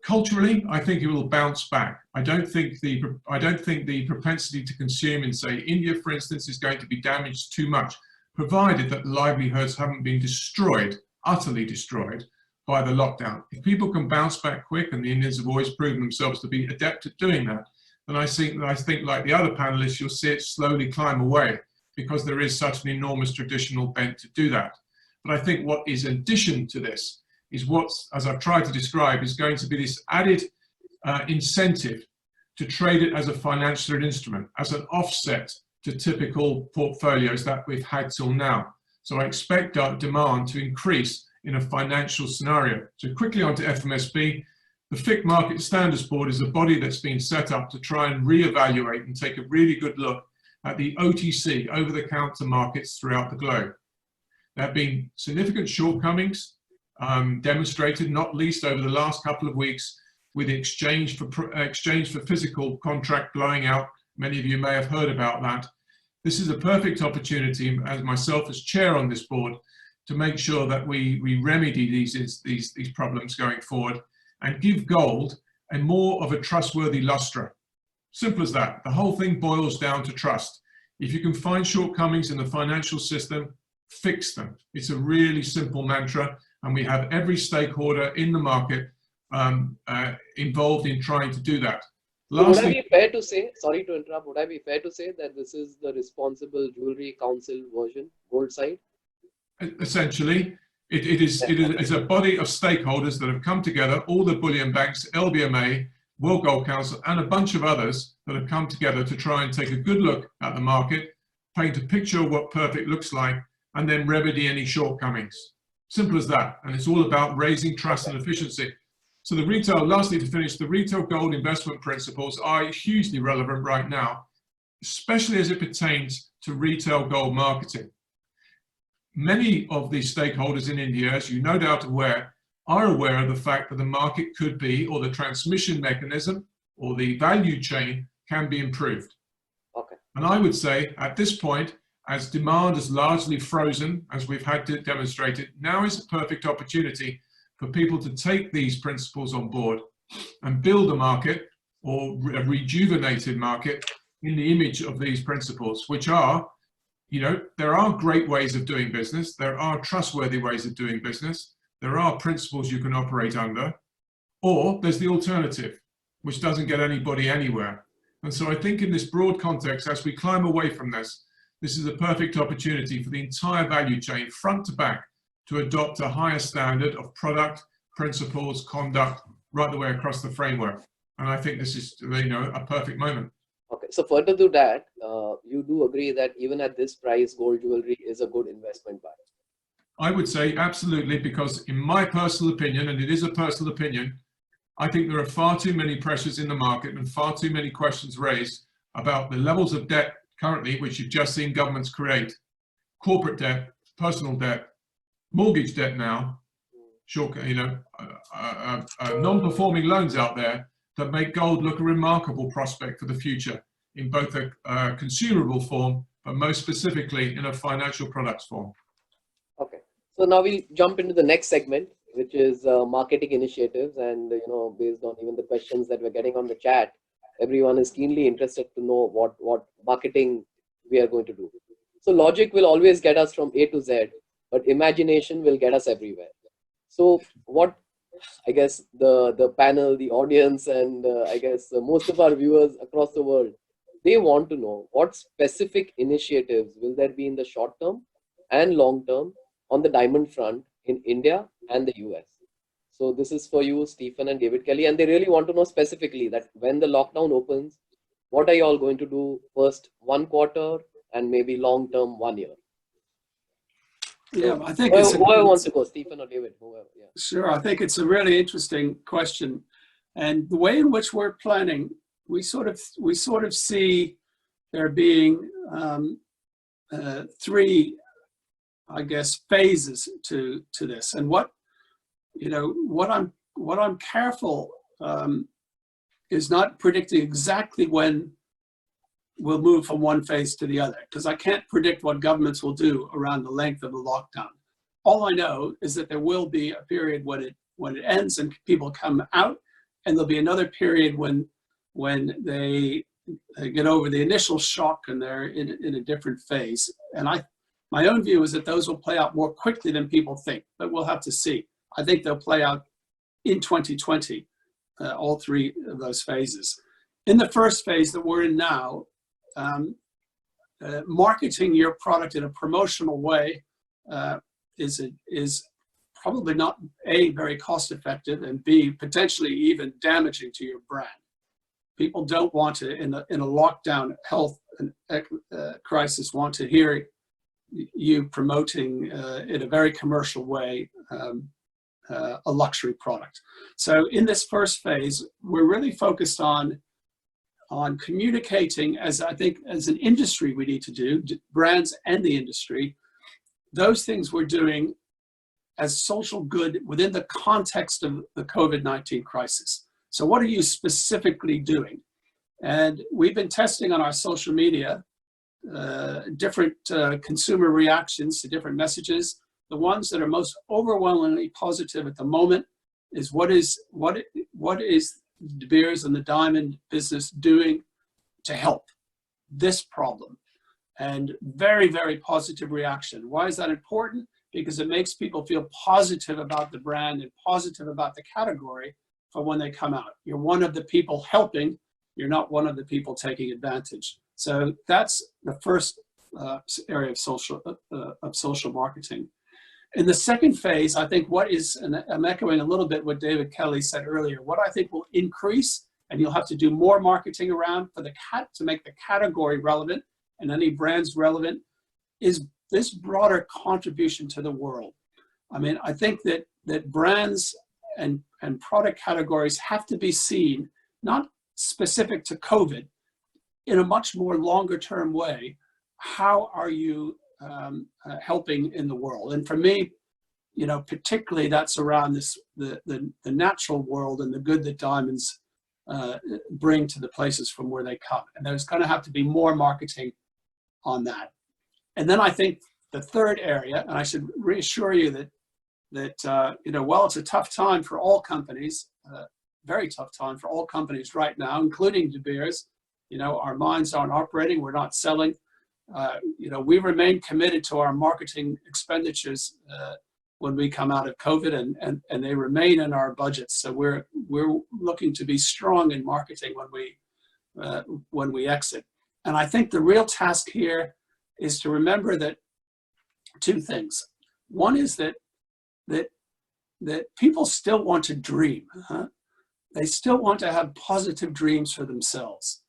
E: Culturally, I think it will bounce back. I don't think the propensity to consume in, say, India, for instance, is going to be damaged too much, provided that livelihoods haven't been destroyed, utterly destroyed, by the lockdown. If people can bounce back quick, and the Indians have always proven themselves to be adept at doing that, then I think like the other panelists, you'll see it slowly climb away, because there is such an enormous traditional bent to do that. But I think what is in addition to this is what, as I've tried to describe, is going to be this added incentive to trade it as a financial instrument, as an offset to typical portfolios that we've had till now. So I expect demand to increase in a financial scenario. So quickly onto FMSB. The FIC Market Standards Board is a body that's been set up to try and reevaluate and take a really good look at the OTC, over-the-counter markets throughout the globe. There have been significant shortcomings demonstrated, not least over the last couple of weeks, with the exchange for physical contract blowing out. Many of you may have heard about that. This is a perfect opportunity, as myself as chair on this board, to make sure that we remedy these problems going forward and give gold a more of a trustworthy lustre. Simple as that. The whole thing boils down to trust. If you can find shortcomings in the financial system, fix them. It's a really simple mantra, and we have every stakeholder in the market involved in trying to do that.
A: Would I be fair to say, sorry to interrupt, would I be fair to say that this is the Responsible Jewellery Council version, gold side?
E: Essentially, it is a body of stakeholders that have come together, all the bullion banks, LBMA, World Gold Council, and a bunch of others that have come together to try and take a good look at the market, paint a picture of what perfect looks like, and then remedy any shortcomings. Simple as that. And it's all about raising trust and efficiency. So the retail, lastly to finish, the retail gold investment principles are hugely relevant right now, especially as it pertains to retail gold marketing. Many of these stakeholders in India, as you no doubt are aware of the fact that the market could be, or the transmission mechanism, or the value chain can be improved.
A: Okay.
E: And I would say at this point, as demand is largely frozen, as we've had to demonstrate it, now is a perfect opportunity for people to take these principles on board and build a market, or a rejuvenated market, in the image of these principles, which are, there are great ways of doing business. There are trustworthy ways of doing business. There are principles you can operate under. Or there's the alternative, which doesn't get anybody anywhere. And so I think in this broad context, as we climb away from this, this is a perfect opportunity for the entire value chain, front to back, to adopt a higher standard of product, principles, conduct, right the way across the framework. And I think this is, you know, a perfect moment.
A: Okay, so further to that, you do agree that even at this price, gold jewelry is a good investment buy?
E: I would say absolutely, because in my personal opinion, and it is a personal opinion, I think there are far too many pressures in the market and far too many questions raised about the levels of debt currently, which you've just seen governments create. Corporate debt, personal debt, mortgage debt now, short, you know, non-performing loans out there that make gold look a remarkable prospect for the future in both a consumable form, but most specifically in a financial products form.
A: Okay, so now we'll jump into the next segment, which is marketing initiatives. And you know, based on even the questions that we're getting on the chat, everyone is keenly interested to know what marketing we are going to do. So logic will always get us from A to Z, but imagination will get us everywhere. So what, I guess the panel, the audience, and I guess most of our viewers across the world, they want to know what specific initiatives will there be in the short term and long term on the diamond front in India and the US. So this is for you, Stephen and David Kellie, and they really want to know specifically that when the lockdown opens, what are you all going to do first 1 quarter and maybe long term 1 year?
D: Yeah,
A: So
D: I think
A: whoever wants to go, Stephen or David, whoever. Yeah.
D: Sure, I think it's a really interesting question, and the way in which we're planning, we sort of see there being three, I guess, phases to this. And what I'm careful is not predicting exactly when we'll move from one phase to the other, because I can't predict what governments will do around the length of the lockdown. All I know is that there will be a period when it ends and people come out, and there'll be another period when they get over the initial shock and they're in a different phase. And my own view is that those will play out more quickly than people think, but we'll have to see. I think they'll play out in 2020, all three of those phases. In the first phase that we're in now, marketing your product in a promotional way is probably not A, very cost effective, and B, potentially even damaging to your brand. People don't want to, in a lockdown health crisis, want to hear you promoting in a very commercial way a luxury product. So in this first phase, we're really focused on communicating, as I think as an industry we need to do, brands and the industry, those things we're doing as social good within the context of the COVID-19 crisis. So what are you specifically doing? And we've been testing on our social media different consumer reactions to different messages. The ones that are most overwhelmingly positive at the moment is what is De Beers and the diamond business doing to help this problem? And very, very positive reaction. Why is that important? Because it makes people feel positive about the brand and positive about the category for when they come out. You're one of the people helping, you're not one of the people taking advantage. So that's the first area of social marketing. In the second phase, I think and I'm echoing a little bit what David Kellie said earlier, what I think will increase, and you'll have to do more marketing around to make the category relevant and any brands relevant, is this broader contribution to the world. I mean, I think that brands and product categories have to be seen, not specific to COVID, in a much more longer term way. How are you helping in the world? And for me, you know, particularly that's around the natural world and the good that diamonds bring to the places from where they come. And there's going to have to be more marketing on that. And then I think the third area, and I should reassure you that you know, while it's a tough time for all companies, very tough time for all companies right now, including De Beers, you know, our mines aren't operating, we're not selling. You know, we remain committed to our marketing expenditures when we come out of COVID, and they remain in our budgets. So we're looking to be strong in marketing when we exit. And I think the real task here is to remember that two things. One is that people still want to dream. They still want to have positive dreams for themselves.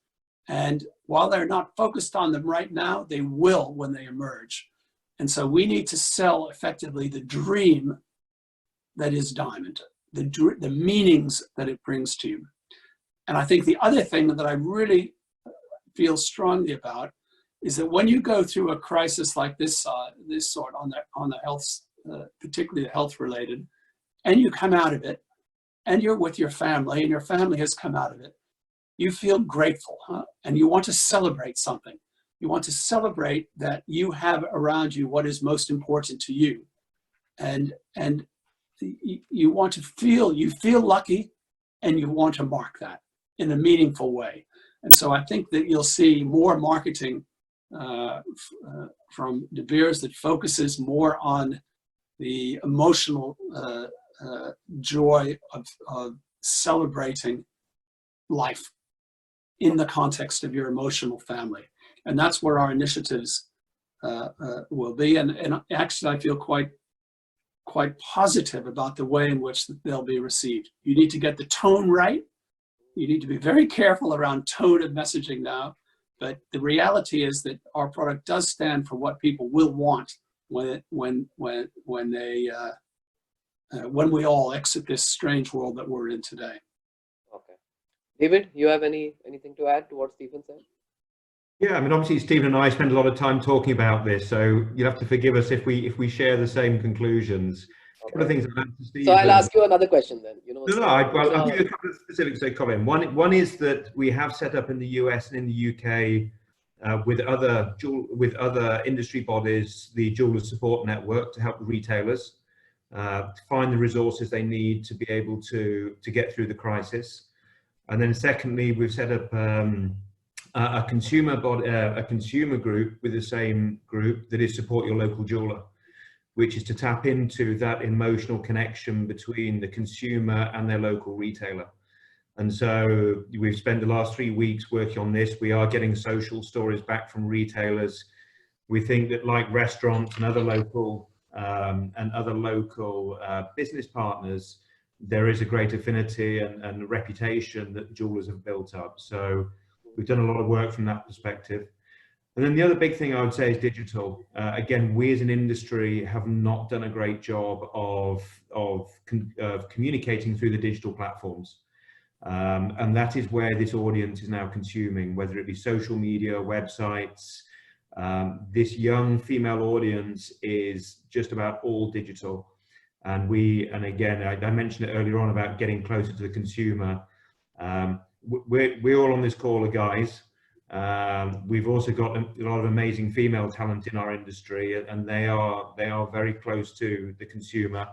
D: And while they're not focused on them right now, they will when they emerge. And so we need to sell effectively the dream that is Diamond, the meanings that it brings to you. And I think the other thing that I really feel strongly about is that when you go through a crisis like this sort on the health, particularly the health related, and you come out of it, and you're with your family, and your family has come out of it, you feel grateful, and you want to celebrate something. You want to celebrate that you have around you what is most important to you, and you want to feel lucky, and you want to mark that in a meaningful way. And so I think that you'll see more marketing from De Beers that focuses more on the emotional joy of celebrating life in the context of your emotional family. And that's where our initiatives will be. And actually, I feel quite positive about the way in which they'll be received. You need to get the tone right. You need to be very careful around tone and messaging now. But the reality is that our product does stand for what people will want when we all exit this strange world that we're in today.
A: Okay. David, you have anything to add to what Stephen said?
C: Yeah, I mean, obviously Stephen and I spend a lot of time talking about this, so you'll have to forgive us if we share the same conclusions.
A: Okay.
C: A couple of things I'll answer, Stephen.
A: So I'll ask you another question then.
C: I'll give you a couple of specifics, so Colin. One is that we have set up in the US and in the UK with other industry bodies the jeweler support network to help the retailers to find the resources they need to be able to get through the crisis. And then secondly, we've set up a consumer group with the same group that is Support Your Local Jeweler, which is to tap into that emotional connection between the consumer and their local retailer. And so we've spent the last 3 weeks working on this. We are getting social stories back from retailers. We think that, like restaurants and other local business partners, there is a great affinity and reputation that jewelers have built up. So we've done a lot of work from that perspective. And then the other big thing I would say is digital. Again, we as an industry have not done a great job of communicating through the digital platforms. And that is where this audience is now consuming, whether it be social media, websites. This young female audience is just about all digital. And again, I mentioned it earlier on about getting closer to the consumer. We're all on this call are guys. We've also got a lot of amazing female talent in our industry, and they are very close to the consumer.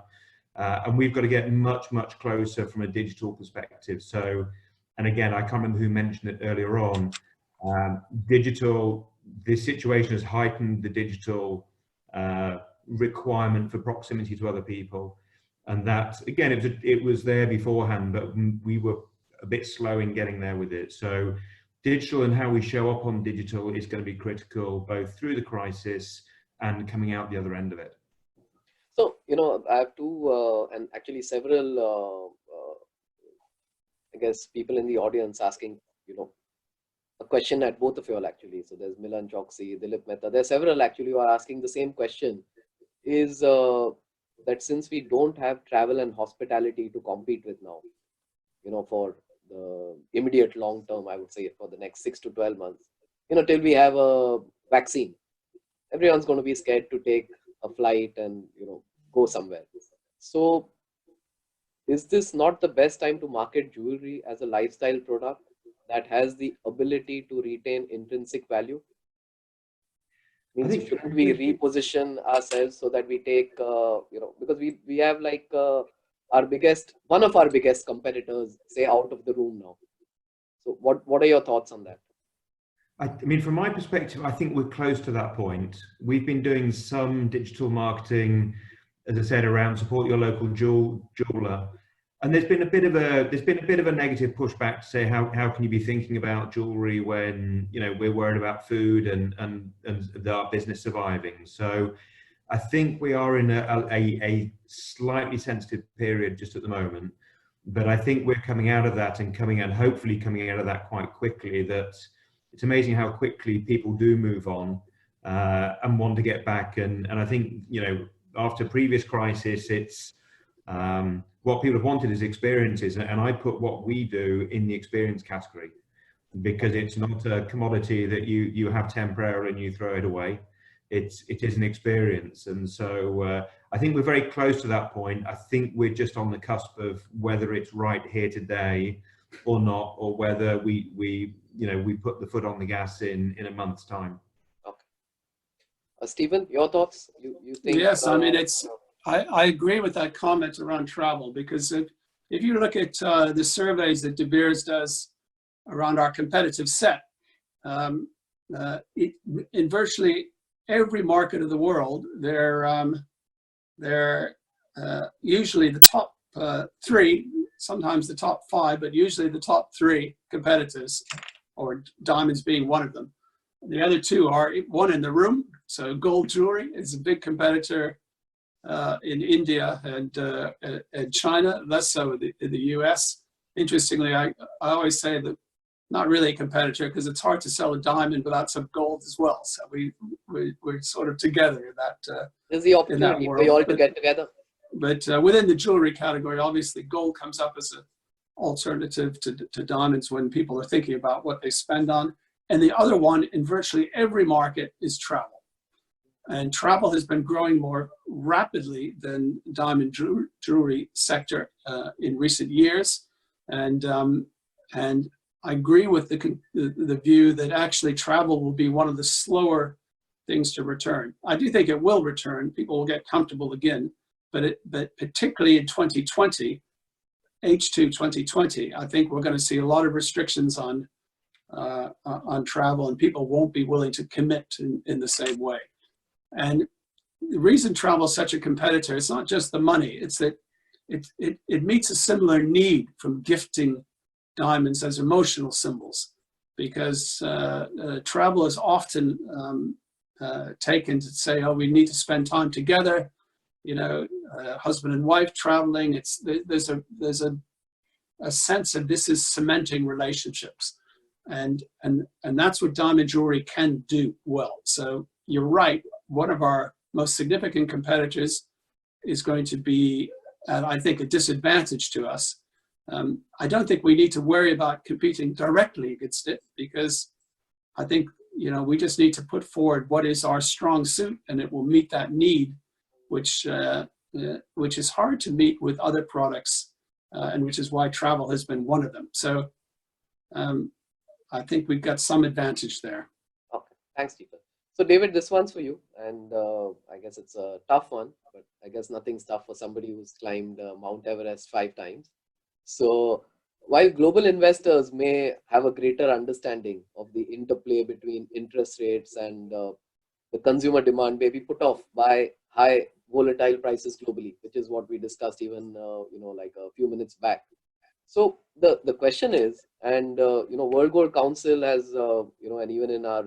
C: And we've got to get much closer from a digital perspective. So, and again, I can't remember who mentioned it earlier on. This situation has heightened the digital requirement for proximity to other people, and that again, it was there beforehand, but we were a bit slow in getting there with it. So digital and how we show up on digital is going to be critical, both through the crisis and coming out the other end of it.
A: So, I have two and actually several, I guess, people in the audience asking, a question at both of you all actually. So there's Milan Choksi, Dilip Mehta. There are several actually who are asking the same question, is that since we don't have travel and hospitality to compete with now, for the immediate long term, I would say for the next 6 to 12 months, till we have a vaccine, everyone's going to be scared to take a flight and, go somewhere. So is this not the best time to market jewelry as a lifestyle product that has the ability to retain intrinsic value? Means shouldn't we reposition ourselves so that we take, because we have like one of our biggest competitors, say, out of the room now. So what are your thoughts on that?
C: I mean, from my perspective, I think we're close to that point. We've been doing some digital marketing, as I said, around Support Your Local Jeweler. And there's been a bit of a negative pushback to say how can you be thinking about jewellery when, you know, we're worried about food and our business surviving. So I think we are in a slightly sensitive period just at the moment, but I think we're coming out of that and hopefully coming out of that quite quickly. That it's amazing how quickly people do move on and want to get back. And I think, you know, after previous crisis, it's what people have wanted is experiences, and I put what we do in the experience category, because it's not a commodity that you have temporarily and you throw it away. It is an experience, and so I think we're very close to that point. I think we're just on the cusp of whether it's right here today or not, or whether we put the foot on the gas in a month's time.
A: Okay. Stephen, your thoughts? You think?
D: Yes, I mean, I agree with that comment around travel, because if you look at the surveys that De Beers does around our competitive set, in virtually every market of the world, they're usually the top 3, sometimes the top 5, but usually the top 3 competitors, or diamonds being one of them. The other 2 are one in the room. So gold jewelry is a big competitor in India and China, less so in the US. Interestingly, I always say that not really a competitor, because it's hard to sell a diamond without some gold as well. So we're sort of together in that.
A: There's the opportunity for you all to get together.
D: But within the jewelry category, obviously gold comes up as an alternative to diamonds when people are thinking about what they spend on. And the other one in virtually every market is travel. And travel has been growing more rapidly than diamond jewelry sector in recent years. And I agree with the view that actually travel will be one of the slower things to return. I do think it will return. People will get comfortable again, but particularly in 2020, H2 2020, I think we're going to see a lot of restrictions on travel, and people won't be willing to commit in the same way. And the reason travel is such a competitor, it's not just the money, it's that it meets a similar need from gifting diamonds as emotional symbols, because travel is often taken to say, oh, we need to spend time together, you know, husband and wife traveling. There's a sense of this is cementing relationships, and that's what diamond jewelry can do well. So you're right, one of our most significant competitors is going to be, I think, a disadvantage to us. I don't think we need to worry about competing directly against it, because I think, you know, we just need to put forward what is our strong suit, and it will meet that need, which is hard to meet with other products, and which is why travel has been one of them. So I think we've got some advantage there.
A: Okay, thanks, Stephen. So David, this one's for you, and I guess it's a tough one, but I guess nothing's tough for somebody who's climbed Mount Everest 5 times. So while global investors may have a greater understanding of the interplay between interest rates and the consumer demand may be put off by high volatile prices globally, which is what we discussed even like a few minutes back. So the question is, and World Gold Council has and even in our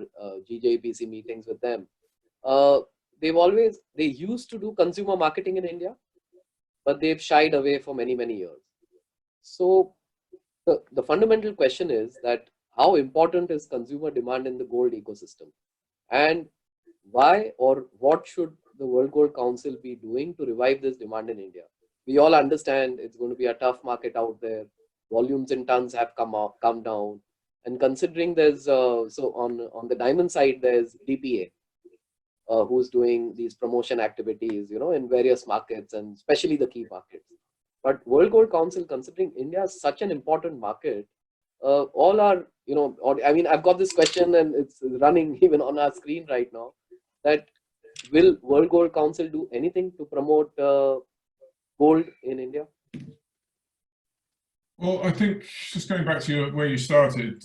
A: GJEPC meetings with them, they used to do consumer marketing in India, but they've shied away for many years. So the fundamental question is that how important is consumer demand in the gold ecosystem, and why or what should the World Gold Council be doing to revive this demand in India? We all understand it's going to be a tough market out there. Volumes in tons have come down, and considering there's so on the diamond side there's DPA, who's doing these promotion activities, in various markets and especially the key markets. But World Gold Council, considering India is such an important market, all are, I've got this question and it's running even on our screen right now, that will World Gold Council do anything to promote gold in India?
E: Well, I think, just going back to where you started,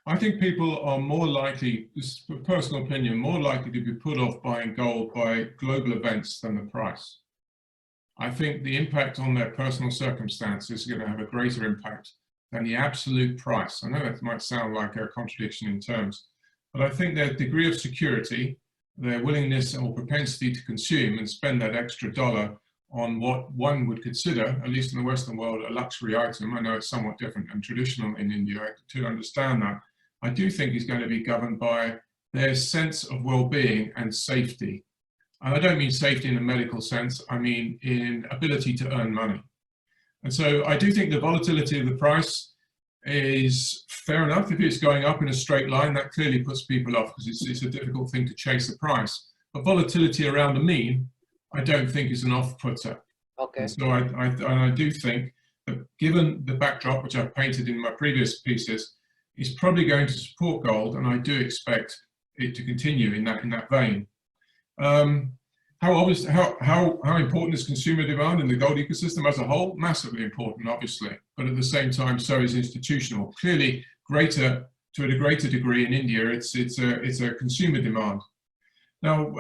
E: I think people are more likely, this is a personal opinion, more likely to be put off buying gold by global events than the price. I think the impact on their personal circumstances is going to have a greater impact than the absolute price. I know that might sound like a contradiction in terms, but I think their degree of security, their willingness or propensity to consume and spend that extra dollar on what one would consider, at least in the Western world, a luxury item. I know it's somewhat different and traditional in India to understand that. I do think is going to be governed by their sense of well-being and safety. And I don't mean safety in a medical sense, I mean in ability to earn money. And so I do think the volatility of the price is fair enough. If it's going up in a straight line, that clearly puts people off because it's a difficult thing to chase the price. But volatility around the mean, I don't think is an off-putter.
A: Okay.
E: And so I do think that given the backdrop, which I've painted in my previous pieces, is probably going to support gold, and I do expect it to continue in that vein. How important is consumer demand in the gold ecosystem as a whole? Massively important, obviously, but at the same time, so is institutional. Clearly, to a greater degree in India, it's a consumer demand. Now,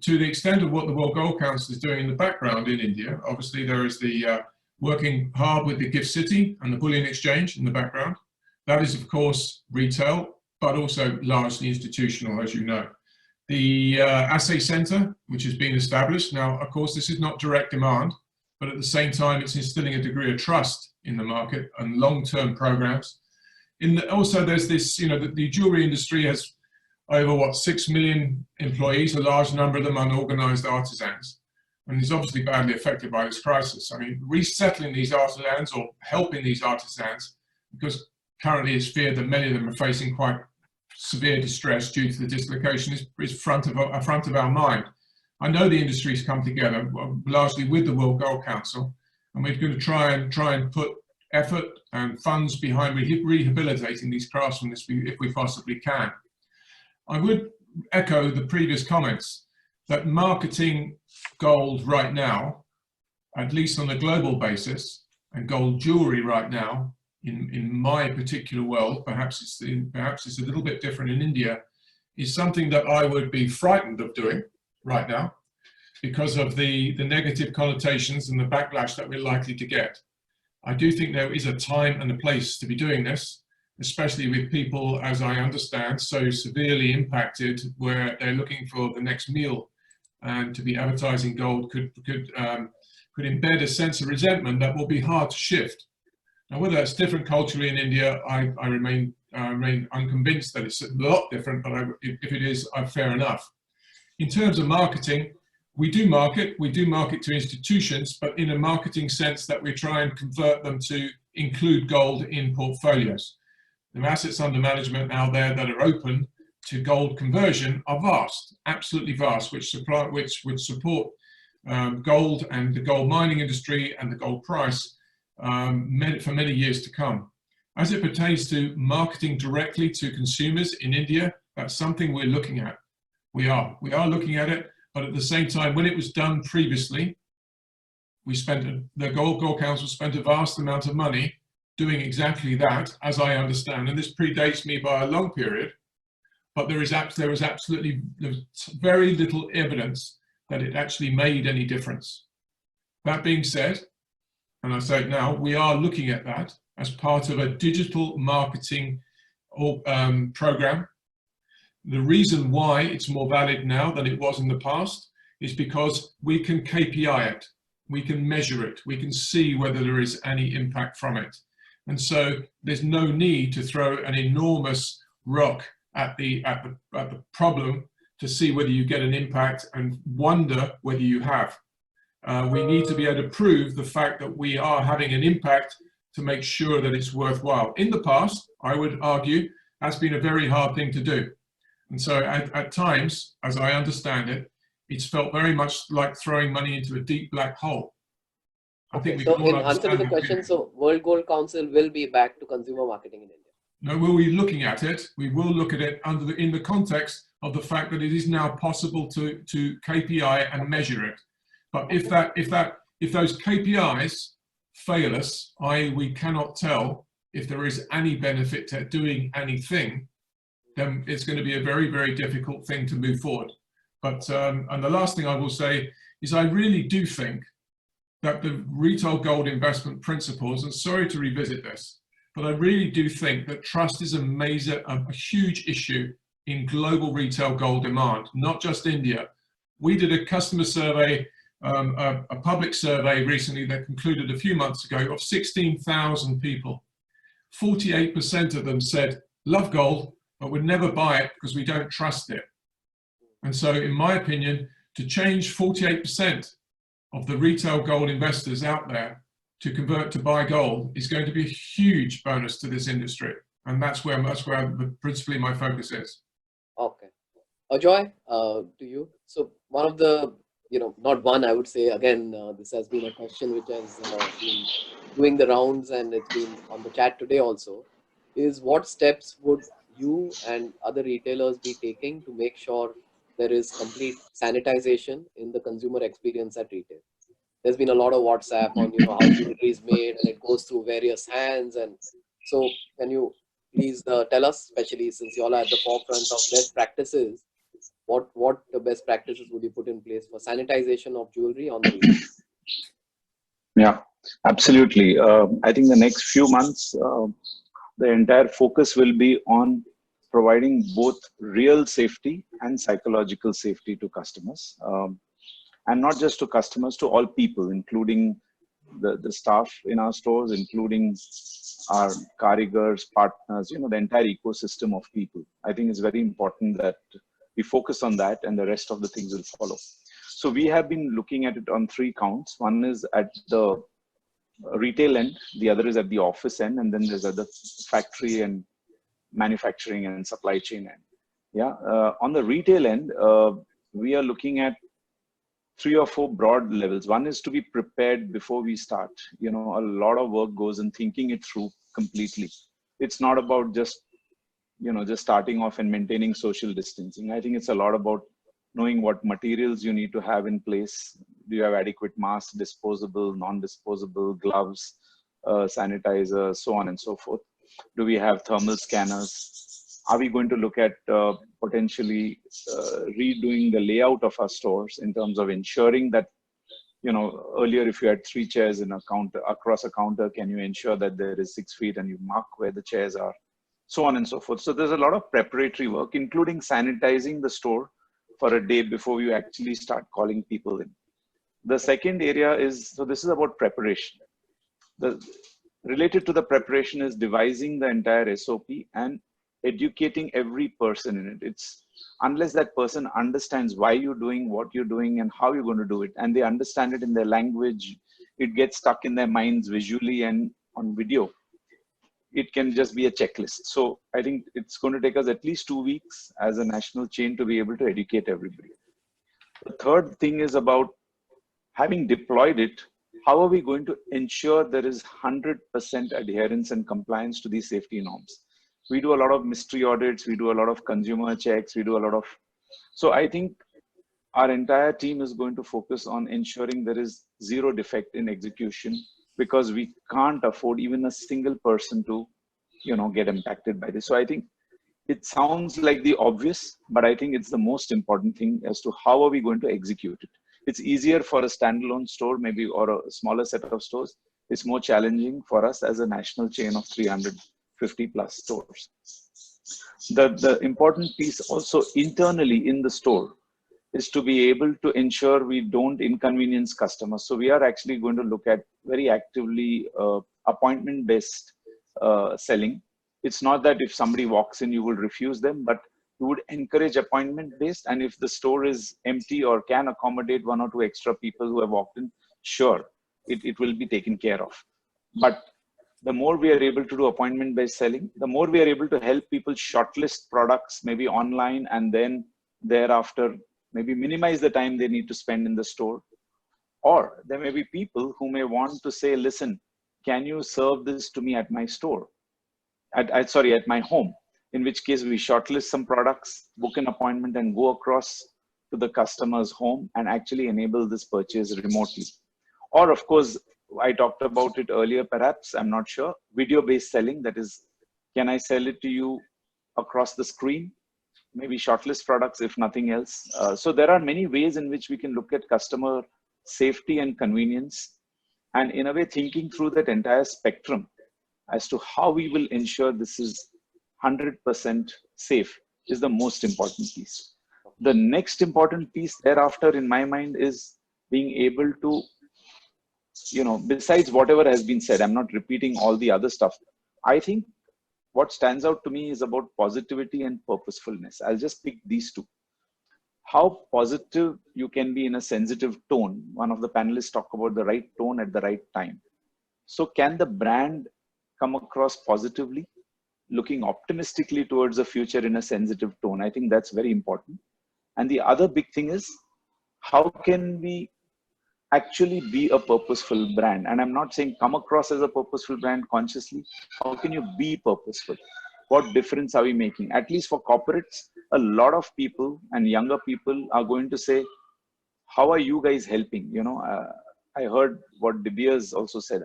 E: to the extent of what the World Gold Council is doing in the background in India, obviously there is the working hard with the Gift City and the bullion exchange in the background. That is, of course, retail, but also largely institutional, as you know. The assay center, which has been established. Now, of course, this is not direct demand, but at the same time, it's instilling a degree of trust in the market and long-term programs. Also, there's this, the jewellery industry has over, 6 million employees, a large number of them unorganized artisans, and is obviously badly affected by this crisis. I mean, resettling these artisans or helping these artisans, because currently it's feared that many of them are facing quite severe distress due to the dislocation, is front of our mind. I know the industry's come together largely with the World Gold Council, and we're going to try and put effort and funds behind rehabilitating these craftsmen if we possibly can. I would echo the previous comments that marketing gold right now, at least on a global basis, and gold jewelry right now, in my particular world, perhaps it's a little bit different in India, is something that I would be frightened of doing right now because of the negative connotations and the backlash that we're likely to get. I do think there is a time and a place to be doing this, especially with people, as I understand, so severely impacted where they're looking for the next meal, and to be advertising gold could embed a sense of resentment that will be hard to shift. Now, whether that's different culturally in India, I remain unconvinced that it's a lot different, but if it is, fair enough. In terms of marketing, we do market to institutions, but in a marketing sense that we try and convert them to include gold in portfolios. The assets under management out there that are open to gold conversion are vast, absolutely vast, which would support gold and the gold mining industry and the gold price for many years to come. As it pertains to marketing directly to consumers in India, that's something we're looking at. We are looking at it, but at the same time, when it was done previously, the Gold Council spent a vast amount of money doing exactly that, as I understand, and this predates me by a long period, but there was very little evidence that it actually made any difference. That being said, and I say it now, we are looking at that as part of a digital marketing program. The reason why it's more valid now than it was in the past is because we can KPI it, we can measure it, we can see whether there is any impact from it. And so there's no need to throw an enormous rock at the problem to see whether you get an impact and wonder whether you have. We need to be able to prove the fact that we are having an impact to make sure that it's worthwhile. In the past, I would argue, that's been a very hard thing to do. And so at times, as I understand it, it's felt very much like throwing money into a deep black hole. I think we
A: so
E: can all
A: in answer to the question, so World Gold Council will be back to consumer marketing in India?
E: No, we'll be looking at it. We will look at it in the context of the fact that it is now possible to KPI and measure it. But if those KPIs fail us, i.e. we cannot tell if there is any benefit to doing anything, then it's going to be a very, very difficult thing to move forward. But and the last thing I will say is I really do think that the retail gold investment principles, and sorry to revisit this, but I really do think that trust is a huge issue in global retail gold demand, not just India. We did a customer survey, a public survey recently that concluded a few months ago of 16,000 people. 48% of them said, love gold, but would never buy it because we don't trust it. And so in my opinion, to change 48% of the retail gold investors out there to convert to buy gold is going to be a huge bonus to this industry. And that's where principally my focus is.
A: Okay. Ajoy, to you. So one of the, not one, I would say, again, this has been a question which has been doing the rounds and it's been on the chat today also, is what steps would you and other retailers be taking to make sure there is complete sanitization in the consumer experience at retail? There's been a lot of WhatsApp on, how jewelry is made and it goes through various hands. And so can you please tell us, especially since you all are at the forefront of best practices, what the best practices would you put in place for sanitization of jewelry on the retail?
B: Yeah, absolutely. I think the next few months, the entire focus will be on providing both real safety and psychological safety to customers. And not just to customers, to all people, including the staff in our stores, including our karigars, partners, the entire ecosystem of people. I think it's very important that we focus on that and the rest of the things will follow. So we have been looking at it on 3 counts. One is at the retail end, the other is at the office end, and then there's at the factory and manufacturing and supply chain end. Yeah, on the retail end, we are looking at 3 or 4 broad levels. One is to be prepared before we start. A lot of work goes in thinking it through completely. It's not about just starting off and maintaining social distancing. I think it's a lot about knowing what materials you need to have in place. Do you have adequate masks, disposable, non-disposable, gloves, sanitizer, so on and so forth? Do we have thermal scanners? Are we going to look at potentially redoing the layout of our stores in terms of ensuring that, earlier if you had 3 chairs in a counter, across a counter, can you ensure that there is 6 feet and you mark where the chairs are, so on and so forth. So there's a lot of preparatory work, including sanitizing the store for a day before you actually start calling people in. The second area is, so this is about preparation. Related to the preparation is devising the entire SOP and educating every person in it. It's unless that person understands why you're doing what you're doing and how you're going to do it, and they understand it in their language, it gets stuck in their minds visually and on video, it can just be a checklist. So I think it's going to take us at least 2 weeks as a national chain to be able to educate everybody. The third thing is about having deployed it, how are we going to ensure there is 100% adherence and compliance to these safety norms? We do a lot of mystery audits, we do a lot of consumer checks, we do a lot of, so I think our entire team is going to focus on ensuring there is 0 defect in execution, because we can't afford even a single person to, get impacted by this. So I think it sounds like the obvious, but I think it's the most important thing as to how are we going to execute it. It's easier for a standalone store, maybe, or a smaller set of stores. It's more challenging for us as a national chain of 350 plus stores. The important piece also internally in the store is to be able to ensure we don't inconvenience customers. So we are actually going to look at very actively appointment-based selling. It's not that if somebody walks in, you will refuse them, but you would encourage appointment-based. And if the store is empty or can accommodate 1 or 2 extra people who have walked in, sure, it will be taken care of. But the more we are able to do appointment-based selling, the more we are able to help people shortlist products, maybe online, and then thereafter, maybe minimize the time they need to spend in the store. Or there may be people who may want to say, listen, can you serve this to me at my store? At my home, in which case we shortlist some products, book an appointment and go across to the customer's home and actually enable this purchase remotely. Or of course, I talked about it earlier, perhaps, I'm not sure, video-based selling, that is, can I sell it to you across the screen? Maybe shortlist products, if nothing else. So there are many ways in which we can look at customer safety and convenience And in a way, thinking through that entire spectrum as to how we will ensure this is 100% safe is the most important piece. The next important piece thereafter in my mind is being able to, besides whatever has been said, I'm not repeating all the other stuff. I think what stands out to me is about positivity and purposefulness. I'll just pick these two. How positive you can be in a sensitive tone. One of the panelists talked about the right tone at the right time. So can the brand come across positively, looking optimistically towards the future in a sensitive tone? I think that's very important. And the other big thing is, how can we actually be a purposeful brand? And I'm not saying come across as a purposeful brand consciously. How can you be purposeful? What difference are we making? At least for corporates, a lot of people and younger people are going to say, how are you guys helping? I heard what De Beers also said.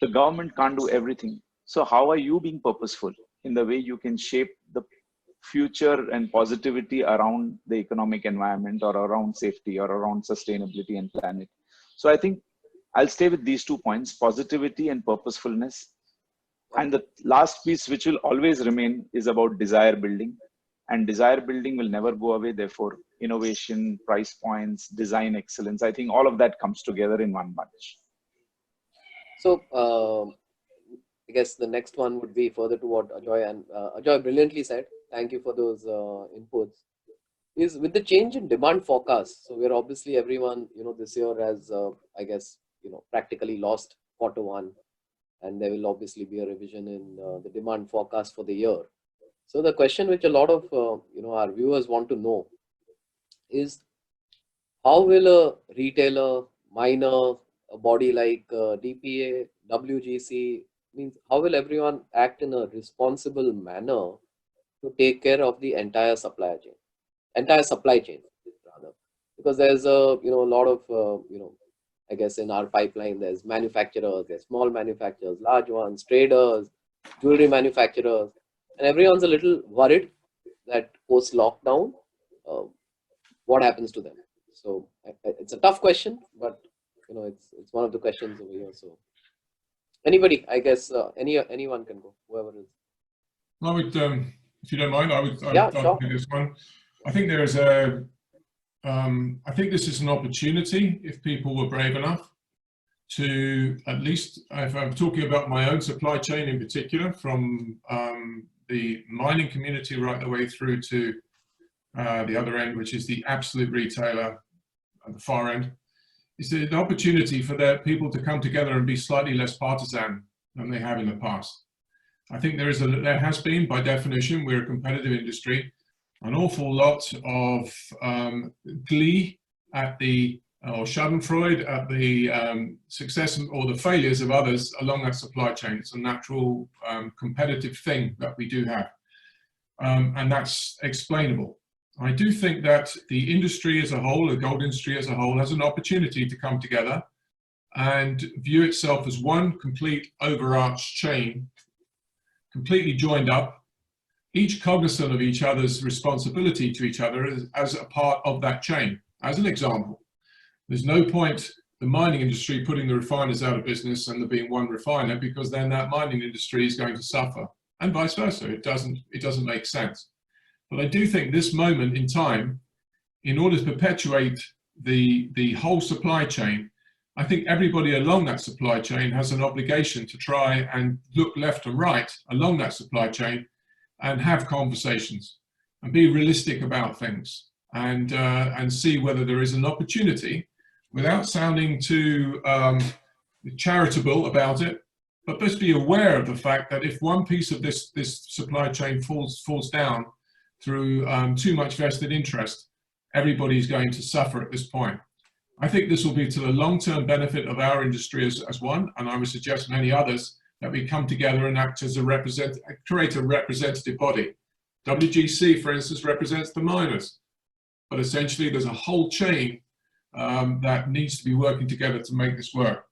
B: The government can't do everything. So how are you being purposeful in the way you can shape the future and positivity around the economic environment, or around safety, or around sustainability and planet? So I think I'll stay with these 2 points, positivity and purposefulness. And the last piece, which will always remain, is about desire building. And desire building will never go away. Therefore, innovation, price points, design excellence, I think all of that comes together in one bunch.
A: So I guess the next one would be further to what Ajoy and Ajoy brilliantly said. Thank you for those inputs. Is with the change in demand forecast. So we're obviously, everyone, this year has, I guess, practically lost Q1, and there will obviously be a revision in the demand forecast for the year. So the question which a lot of our viewers want to know is, how will a retailer, miner, a body like DPA, WGC, means how will everyone act in a responsible manner to take care of the entire supply chain rather? Because there's a lot of I guess in our pipeline there's manufacturers, there's small manufacturers, large ones, traders, jewelry manufacturers, and everyone's a little worried that post lockdown what happens to them. So it's a tough question, but it's one of the questions over here. So anybody, I guess anyone can go, whoever is.
E: I would, if you don't mind, I would
A: Sure.
E: do this one. I think there is I think this is an opportunity, if people were brave enough to, at least, if I'm talking about my own supply chain in particular, from the mining community right the way through to the other end, which is the absolute retailer at the far end, is an opportunity for their people to come together and be slightly less partisan than they have in the past. I think there has been, by definition, we're a competitive industry, an awful lot of glee at the, or schadenfreude at the success or the failures of others along that supply chain. It's a natural competitive thing that we do have, and that's explainable. I do think that the industry as a whole, the gold industry as a whole, has an opportunity to come together and view itself as one complete overarched chain, completely joined up, each cognizant of each other's responsibility to each other as a part of that chain. As an example, there's no point the mining industry putting the refiners out of business and there being one refiner, because then that mining industry is going to suffer, and vice versa. It doesn't make sense. But I do think this moment in time, in order to perpetuate the whole supply chain, I think everybody along that supply chain has an obligation to try and look left and right along that supply chain and have conversations and be realistic about things, and see whether there is an opportunity, without sounding too charitable about it, but just be aware of the fact that if one piece of this supply chain falls down through too much vested interest, everybody's going to suffer at this point. I think this will be to the long-term benefit of our industry as one, and I would suggest many others, that we come together and act as create a representative body. WGC, for instance, represents the miners, but essentially there's a whole chain that needs to be working together to make this work.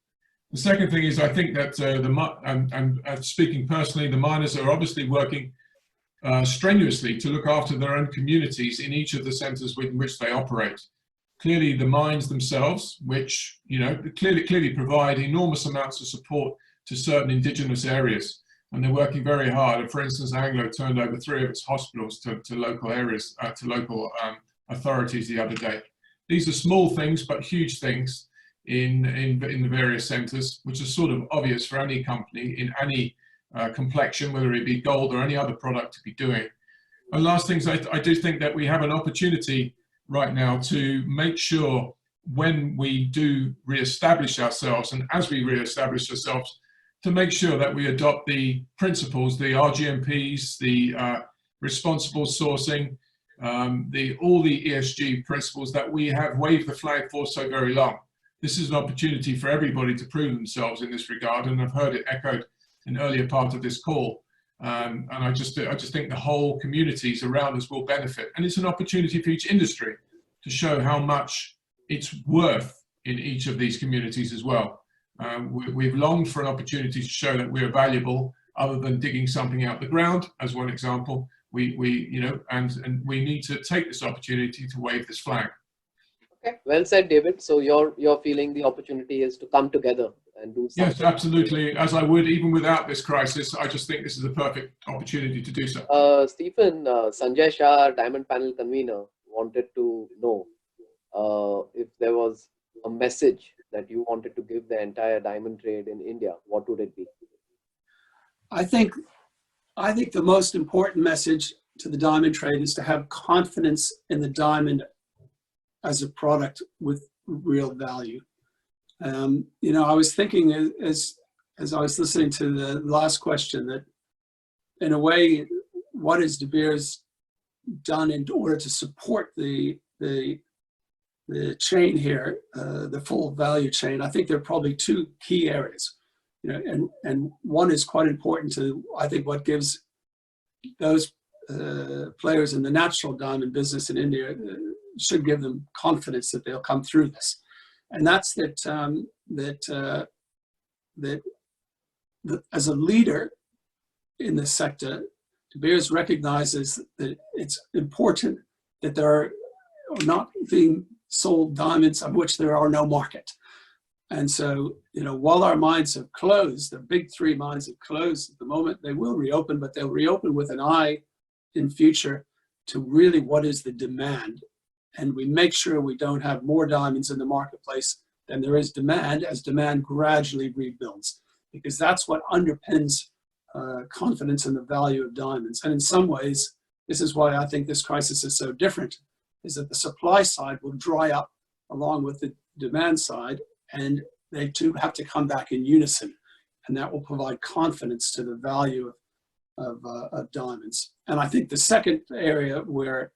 E: The second thing is, I think that speaking personally, the miners are obviously working strenuously to look after their own communities in each of the centres in which they operate. Clearly, the mines themselves, which clearly provide enormous amounts of support to certain indigenous areas, and they're working very hard. For instance, Anglo turned over 3 of its hospitals to local areas, to local authorities the other day. These are small things, but huge things in the various centres, which is sort of obvious for any company in any complexion, whether it be gold or any other product, to be doing. And last things, I do think that we have an opportunity right now to make sure when we do re-establish ourselves, and as we re-establish ourselves, to make sure that we adopt the principles, the RGMPs, the responsible sourcing, all the ESG principles that we have waved the flag for so very long. This is an opportunity for everybody to prove themselves in this regard, and I've heard it echoed in earlier part of this call. And I just think the whole communities around us will benefit, and it's an opportunity for each industry to show how much it's worth in each of these communities as well. We've longed for an opportunity to show that we're valuable, other than digging something out the ground, as one example. And we need to take this opportunity to wave this flag.
A: Okay, well said, David. So you're feeling the opportunity is to come together and do something.
E: Yes, absolutely. As I would even without this crisis, I just think this is a perfect opportunity to do so.
A: Stephen, Sanjay Shah, Diamond Panel convener, wanted to know if there was a message that you wanted to give the entire diamond trade in India, what would it be?
D: I think the most important message to the diamond trade is to have confidence in the diamond as a product with real value. I was thinking as I was listening to the last question that, in a way, what has De Beers done in order to support the chain here, the full value chain? I think there are probably 2 key areas, and one is quite important to, I think, what gives those players in the natural diamond business in India should give them confidence that they'll come through this. And that's that as a leader in this sector, De Beers recognizes that it's important that there are not being sold diamonds of which there are no market. And so, while our mines have closed, the big 3 mines have closed at the moment, they will reopen, but they'll reopen with an eye in future to really what is the demand. And we make sure we don't have more diamonds in the marketplace than there is demand, as demand gradually rebuilds, because that's what underpins confidence in the value of diamonds. And in some ways, this is why I think this crisis is so different, is that the supply side will dry up along with the demand side, and they too have to come back in unison. And that will provide confidence to the value of diamonds. And I think the second area where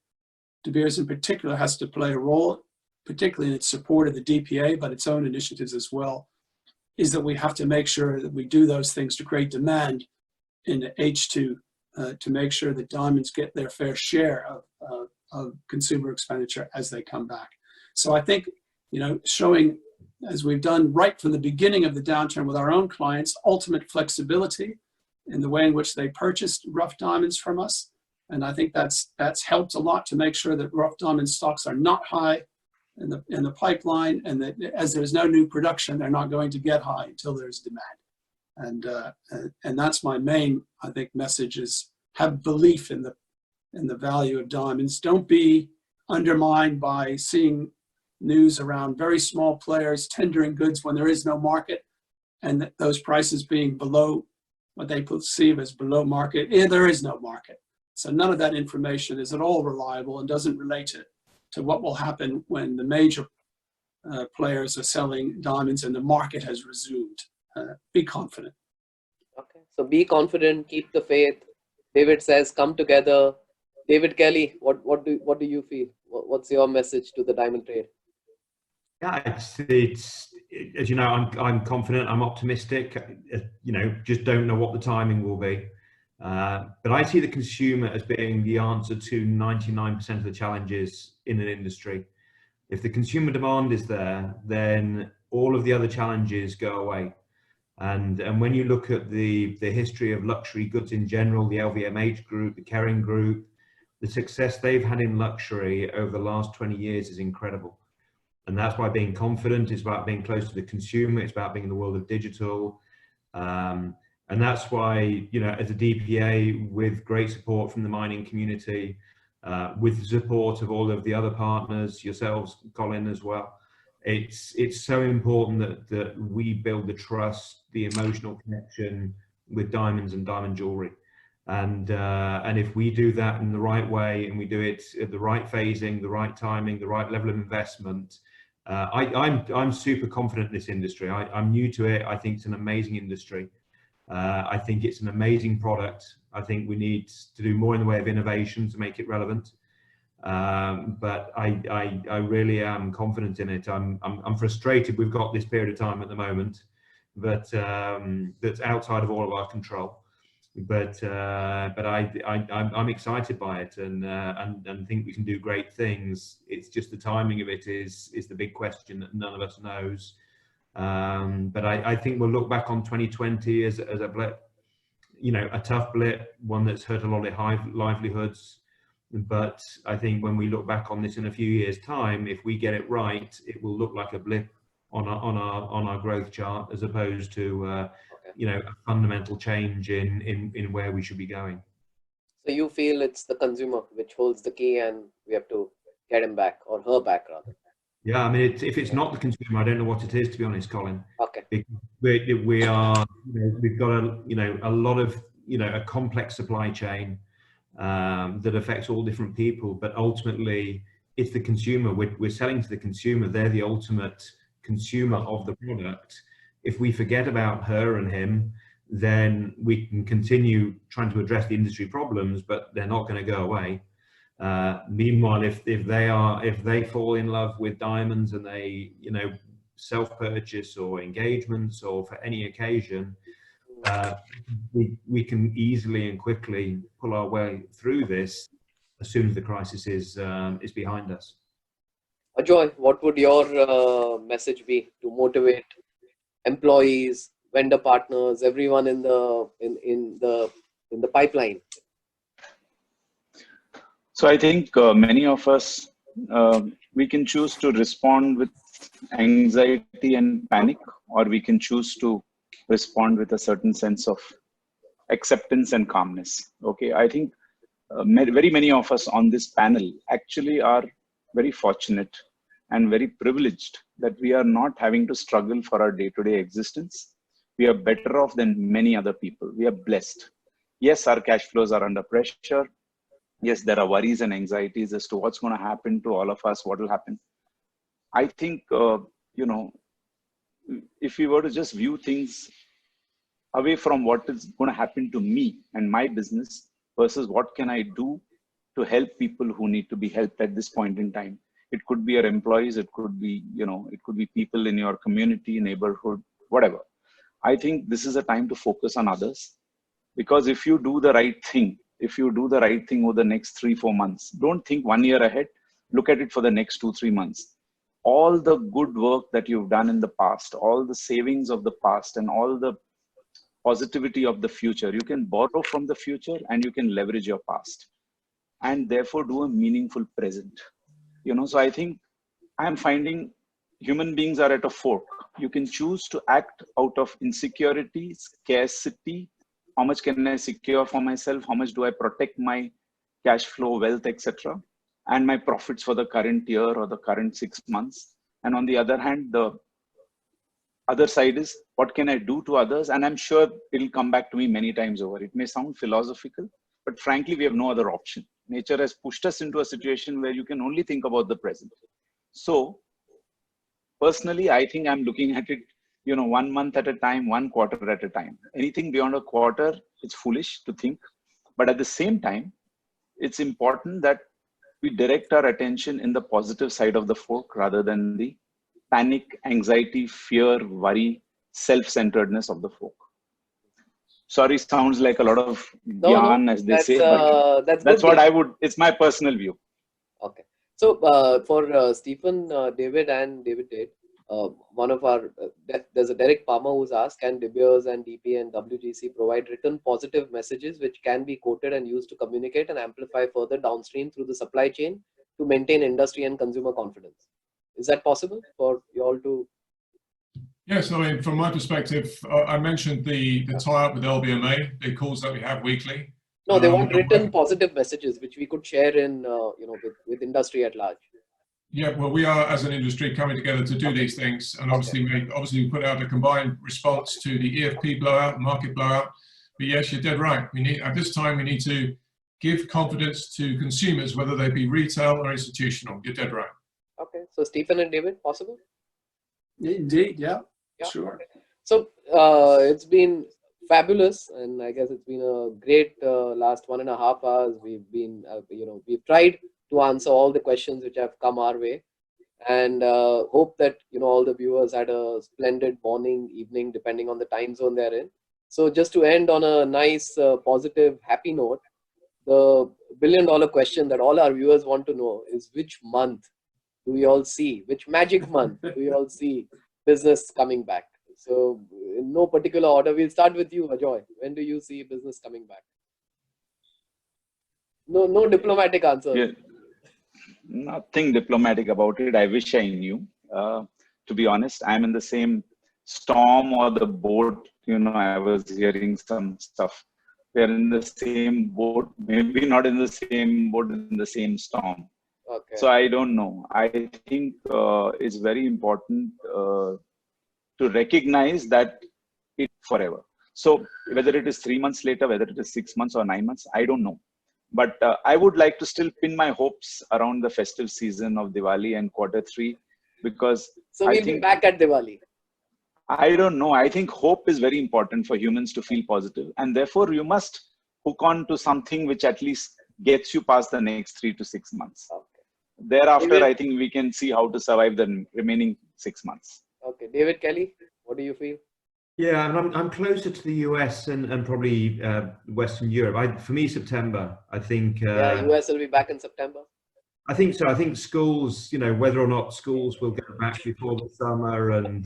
D: De Beers in particular has to play a role, particularly in its support of the DPA, but its own initiatives as well, is that we have to make sure that we do those things to create demand in H2 to make sure that diamonds get their fair share of consumer expenditure as they come back. So I think, showing, as we've done right from the beginning of the downturn with our own clients, ultimate flexibility in the way in which they purchased rough diamonds from us. And I think that's helped a lot to make sure that rough diamond stocks are not high in the pipeline, and that as there's no new production, they're not going to get high until there's demand. And that's my main, I think, message is have belief in the value of diamonds. Don't be undermined by seeing news around very small players tendering goods when there is no market, and those prices being below what they perceive as below market. There is no market. So none of that information is at all reliable and doesn't relate to what will happen when the major players are selling diamonds and the market has resumed. Be confident.
A: Okay, so be confident, keep the faith. David says, come together. David, Kellie, what do you feel? What's your message to the diamond trade?
C: Yeah, it's as you know, I'm confident, I'm optimistic. Just don't know what the timing will be. But I see the consumer as being the answer to 99% of the challenges in an industry. If the consumer demand is there, then all of the other challenges go away. And when you look at the history of luxury goods in general, the LVMH group, the Kering group, the success they've had in luxury over the last 20 years is incredible. And that's by being confident. It's about being close to the consumer. It's about being in the world of digital. And that's why, you know, as a DPA, with great support from the mining community, with the support of all of the other partners, yourselves, Colin, as well, it's so important that we build the trust, the emotional connection with diamonds and diamond jewelry. And if we do that in the right way, and we do it at the right phasing, the right timing, the right level of investment, I'm super confident in this industry. I'm new to it. I think it's an amazing industry. I think it's an amazing product. I think we need to do more in the way of innovation to make it relevant. But I really am confident in it. I'm frustrated we've got this period of time at the moment, but that's outside of all of our control. But I'm excited by it, and think we can do great things. It's just the timing of it is the big question that none of us knows. But I think we'll look back on 2020 as a blip, you know, a tough blip, one that's hurt a lot of livelihoods. But I think when we look back on this in a few years' time, if we get it right, it will look like a blip on our growth chart, as opposed to you know, a fundamental change in where we should be going.
A: So you feel it's the consumer which holds the key, and we have to get him back, or her back rather?
C: Yeah, I mean, if it's not the consumer, I don't know what it is, to be honest, Colin.
A: Okay.
C: We are, you know, we've got a lot of, you know, a complex supply chain that affects all different people, but ultimately it's the consumer. We're selling to the consumer. They're the ultimate consumer of the product. If we forget about her and him, then we can continue trying to address the industry problems, but they're not going to go away. Meanwhile, if they fall in love with diamonds, and they, you know, self-purchase or engagements or for any occasion, we can easily and quickly pull our way through this as soon as the crisis is behind us.
A: Ajoy, what would your message be to motivate employees, vendor partners, everyone in the pipeline?
B: So I think many of us, we can choose to respond with anxiety and panic, or we can choose to respond with a certain sense of acceptance and calmness. Okay, I think very many of us on this panel actually are very fortunate and very privileged that we are not having to struggle for our day-to-day existence. We are better off than many other people. We are blessed. Yes, our cash flows are under pressure. Yes, there are worries and anxieties as to what's going to happen to all of us, what will happen. I think, you know, if we were to just view things away from what is going to happen to me and my business versus what can I do to help people who need to be helped at this point in time. It could be your employees, it could be, you know, it could be people in your community, neighborhood, whatever. I think this is a time to focus on others, because if you do the right thing, over the next 3-4 months, don't think 1 year ahead, look at it for the next 2-3 months. All the good work that you've done in the past, all the savings of the past, and all the positivity of the future, you can borrow from the future and you can leverage your past, and therefore do a meaningful present. You know, so I think I'm finding human beings are at a fork. You can choose to act out of insecurity, scarcity. How much can I secure for myself? How much do I protect my cash flow, wealth, etc., and my profits for the current year or the current 6 months? And on the other hand, the other side is, what can I do to others? And I'm sure it'll come back to me many times over. It may sound philosophical, but frankly, we have no other option. Nature has pushed us into a situation where you can only think about the present. So personally, I think I'm looking at it, you know, 1 month at a time, 1 quarter at a time. Anything beyond a quarter, it's foolish to think. But at the same time, it's important that we direct our attention in the positive side of the fork rather than the panic, anxiety, fear, worry, self-centeredness of the fork. Sorry, sounds like a lot of yarn, as they say, but that's what I would, it's my personal view.
A: Okay. So for Stephen, David and David Tait, one of our, there's a Derek Palmer who's asked, can De Beers and DP and WGC provide written positive messages which can be quoted and used to communicate and amplify further downstream through the supply chain to maintain industry and consumer confidence? Is that possible for you all to?
E: Yes, I mean, from my perspective, I mentioned the tie-up with LBMA, the calls that we have weekly.
A: No, they want written positive messages, which we could share in, with industry at large.
E: Yeah, well, we are as an industry coming together to do these things, and obviously we put out a combined response to the EFP blowout, market blowout. But yes, you're dead right. We need at this time we need to give confidence to consumers, whether they be retail or institutional. You're dead right.
A: Okay, so Stephen and David, possible?
D: Indeed, yeah, sure.
A: Okay. So it's been fabulous, and I guess it's been a great last 1.5 hours. We've been, we've tried to answer all the questions which have come our way, and hope that all the viewers had a splendid morning, evening, depending on the time zone they're in. So just to end on a nice, positive, happy note, the billion-dollar question that all our viewers want to know is, which month do we all see, which magic month do we all see business coming back? So in no particular order, we'll start with you, Ajoy. When do you see business coming back? No diplomatic answer.
B: Yeah. Nothing diplomatic about it. I wish I knew. To be honest, I'm in the same storm or the boat. I was hearing some stuff. We're in the same boat, maybe not in the same boat, in the same storm.
A: Okay.
B: So I don't know. I think it's very important to recognize that it's forever. So whether it is 3 months later, whether it is 6 months or 9 months, I don't know. But I would like to still pin my hopes around the festive season of Diwali and Q3, because
A: so we'll be back at Diwali.
B: I don't know. I think hope is very important for humans to feel positive, and therefore you must hook on to something which at least gets you past the next 3 to 6 months.
A: Okay.
B: Thereafter,
A: David?
B: I think we can see how to survive the remaining 6 months.
A: Okay, David, Kellie, what do you feel?
C: Yeah, and I'm closer to the US and probably Western Europe. For me, September. I think.
A: Yeah, US will be back in September.
C: I think so. I think schools, whether or not schools will go back before the summer, and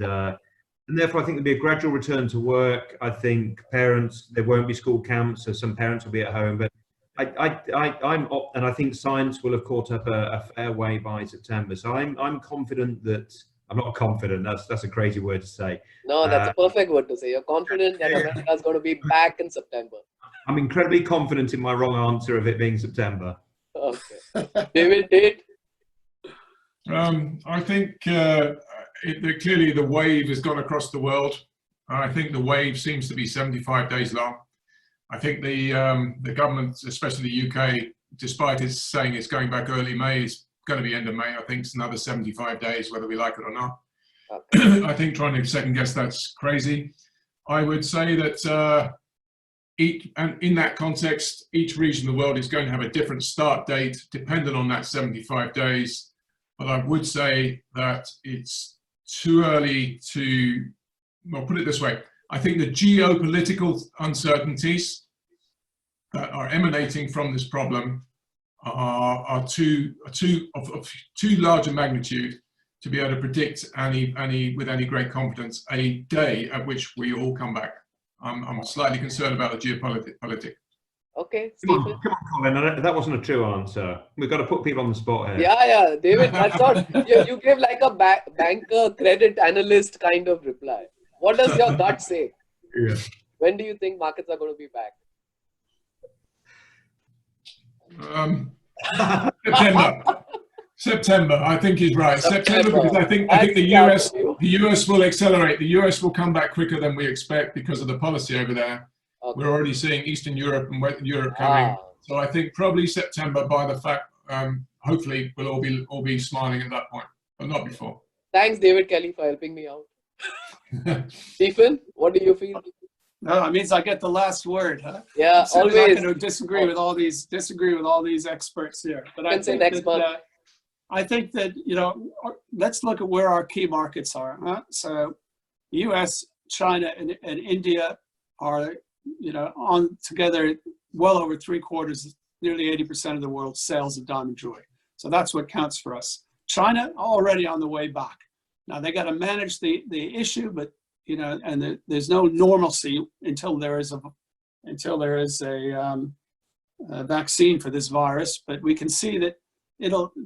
C: therefore I think there'll be a gradual return to work. I think parents, there won't be school camps, so some parents will be at home. But I think science will have caught up a fair way by September. So I'm confident that. I'm not confident. That's a crazy word to say.
A: No, that's a perfect word to say. You're confident that America is going to be back in September.
C: I'm incredibly confident in my wrong answer of it being September.
A: Okay. David, Tait?
E: I think clearly the wave has gone across the world. I think the wave seems to be 75 days long. I think the government, especially the UK, despite it saying it's going back early May, is going to be end of May. I think it's another 75 days, whether we like it or not. Okay. I think trying to second guess that's crazy. I would say that in that context, each region of the world is going to have a different start date dependent on that 75 days. But I would say that it's too early to, well, put it this way. I think the geopolitical uncertainties that are emanating from this problem are too large a magnitude to be able to predict with any great confidence a day at which we all come back. I'm slightly concerned about the geopolitics.
A: Okay,
C: Come
A: Stephen.
C: on, Colin. That wasn't a true answer. We've got to put people on the spot here.
A: Yeah, David. That's not. You gave like a banker, credit analyst kind of reply. What does your gut say?
C: Yeah.
A: When do you think markets are going to be back?
E: September, I think he's right. September, because I think the US will accelerate. The US will come back quicker than we expect because of the policy over there. Okay. We're already seeing Eastern Europe and Western Europe coming. So I think probably September, by the fact, hopefully we'll all be smiling at that point, but not before.
A: Thanks, David, Kellie, for helping me out. Stephen, what do you feel?
D: No, it means I get the last word, huh?
A: Yeah,
D: I'm
A: always.
D: not going to disagree with all these experts here. But I think that let's look at where our key markets are. Huh? So, U.S., China, and India are on together well over 3/4, nearly 80% of the world's sales of diamond jewelry. So that's what counts for us. China already on the way back. Now they got to manage the issue, but and there's no normalcy until there is a vaccine for this virus. But we can see that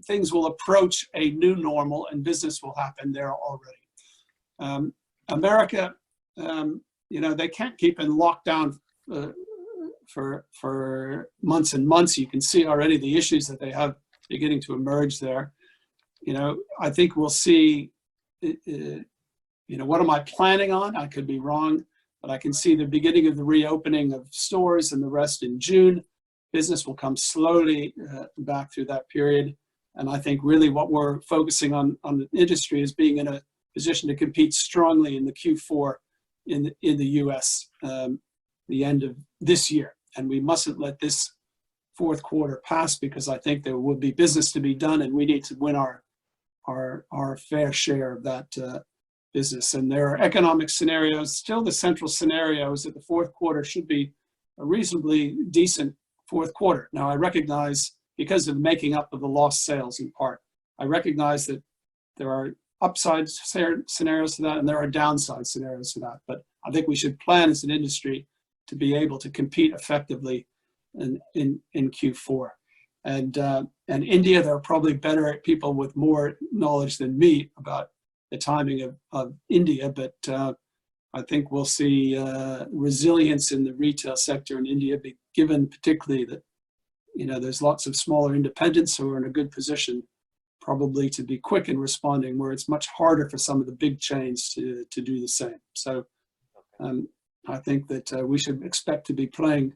D: things will approach a new normal and business will happen there already. America, they can't keep in lockdown for months and months. You can see already the issues that they have beginning to emerge there. I think we'll see, what am I planning on? I could be wrong, but I can see the beginning of the reopening of stores and the rest in June. Business will come slowly back through that period. And I think really what we're focusing on the industry is being in a position to compete strongly in the Q4 in the US, the end of this year. And we mustn't let this fourth quarter pass, because I think there will be business to be done and we need to win our fair share of that business. And there are economic scenarios. Still, the central scenario is that the fourth quarter should be a reasonably decent fourth quarter. Now, I recognize, because of the making up of the lost sales in part, I recognize that there are upside scenarios to that and there are downside scenarios to that. But I think we should plan as an industry to be able to compete effectively in Q4. And India, there are probably better people with more knowledge than me about the timing of India, but I think we'll see resilience in the retail sector in India, given particularly that there's lots of smaller independents who are in a good position probably to be quick in responding, where it's much harder for some of the big chains to do the same. So I think that we should expect to be playing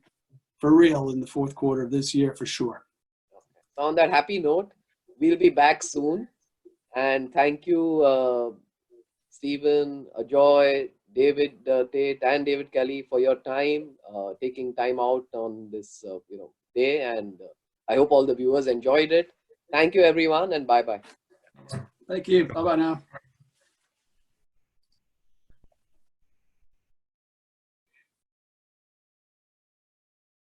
D: for real in the fourth quarter of this year for sure.
A: So on that happy note, we'll be back soon. And thank you, Stephen, Ajoy, David Tait, and David Kellie for your time, taking time out on this day. And I hope all the viewers enjoyed it. Thank you, everyone, and bye-bye.
D: Thank you. Bye-bye now.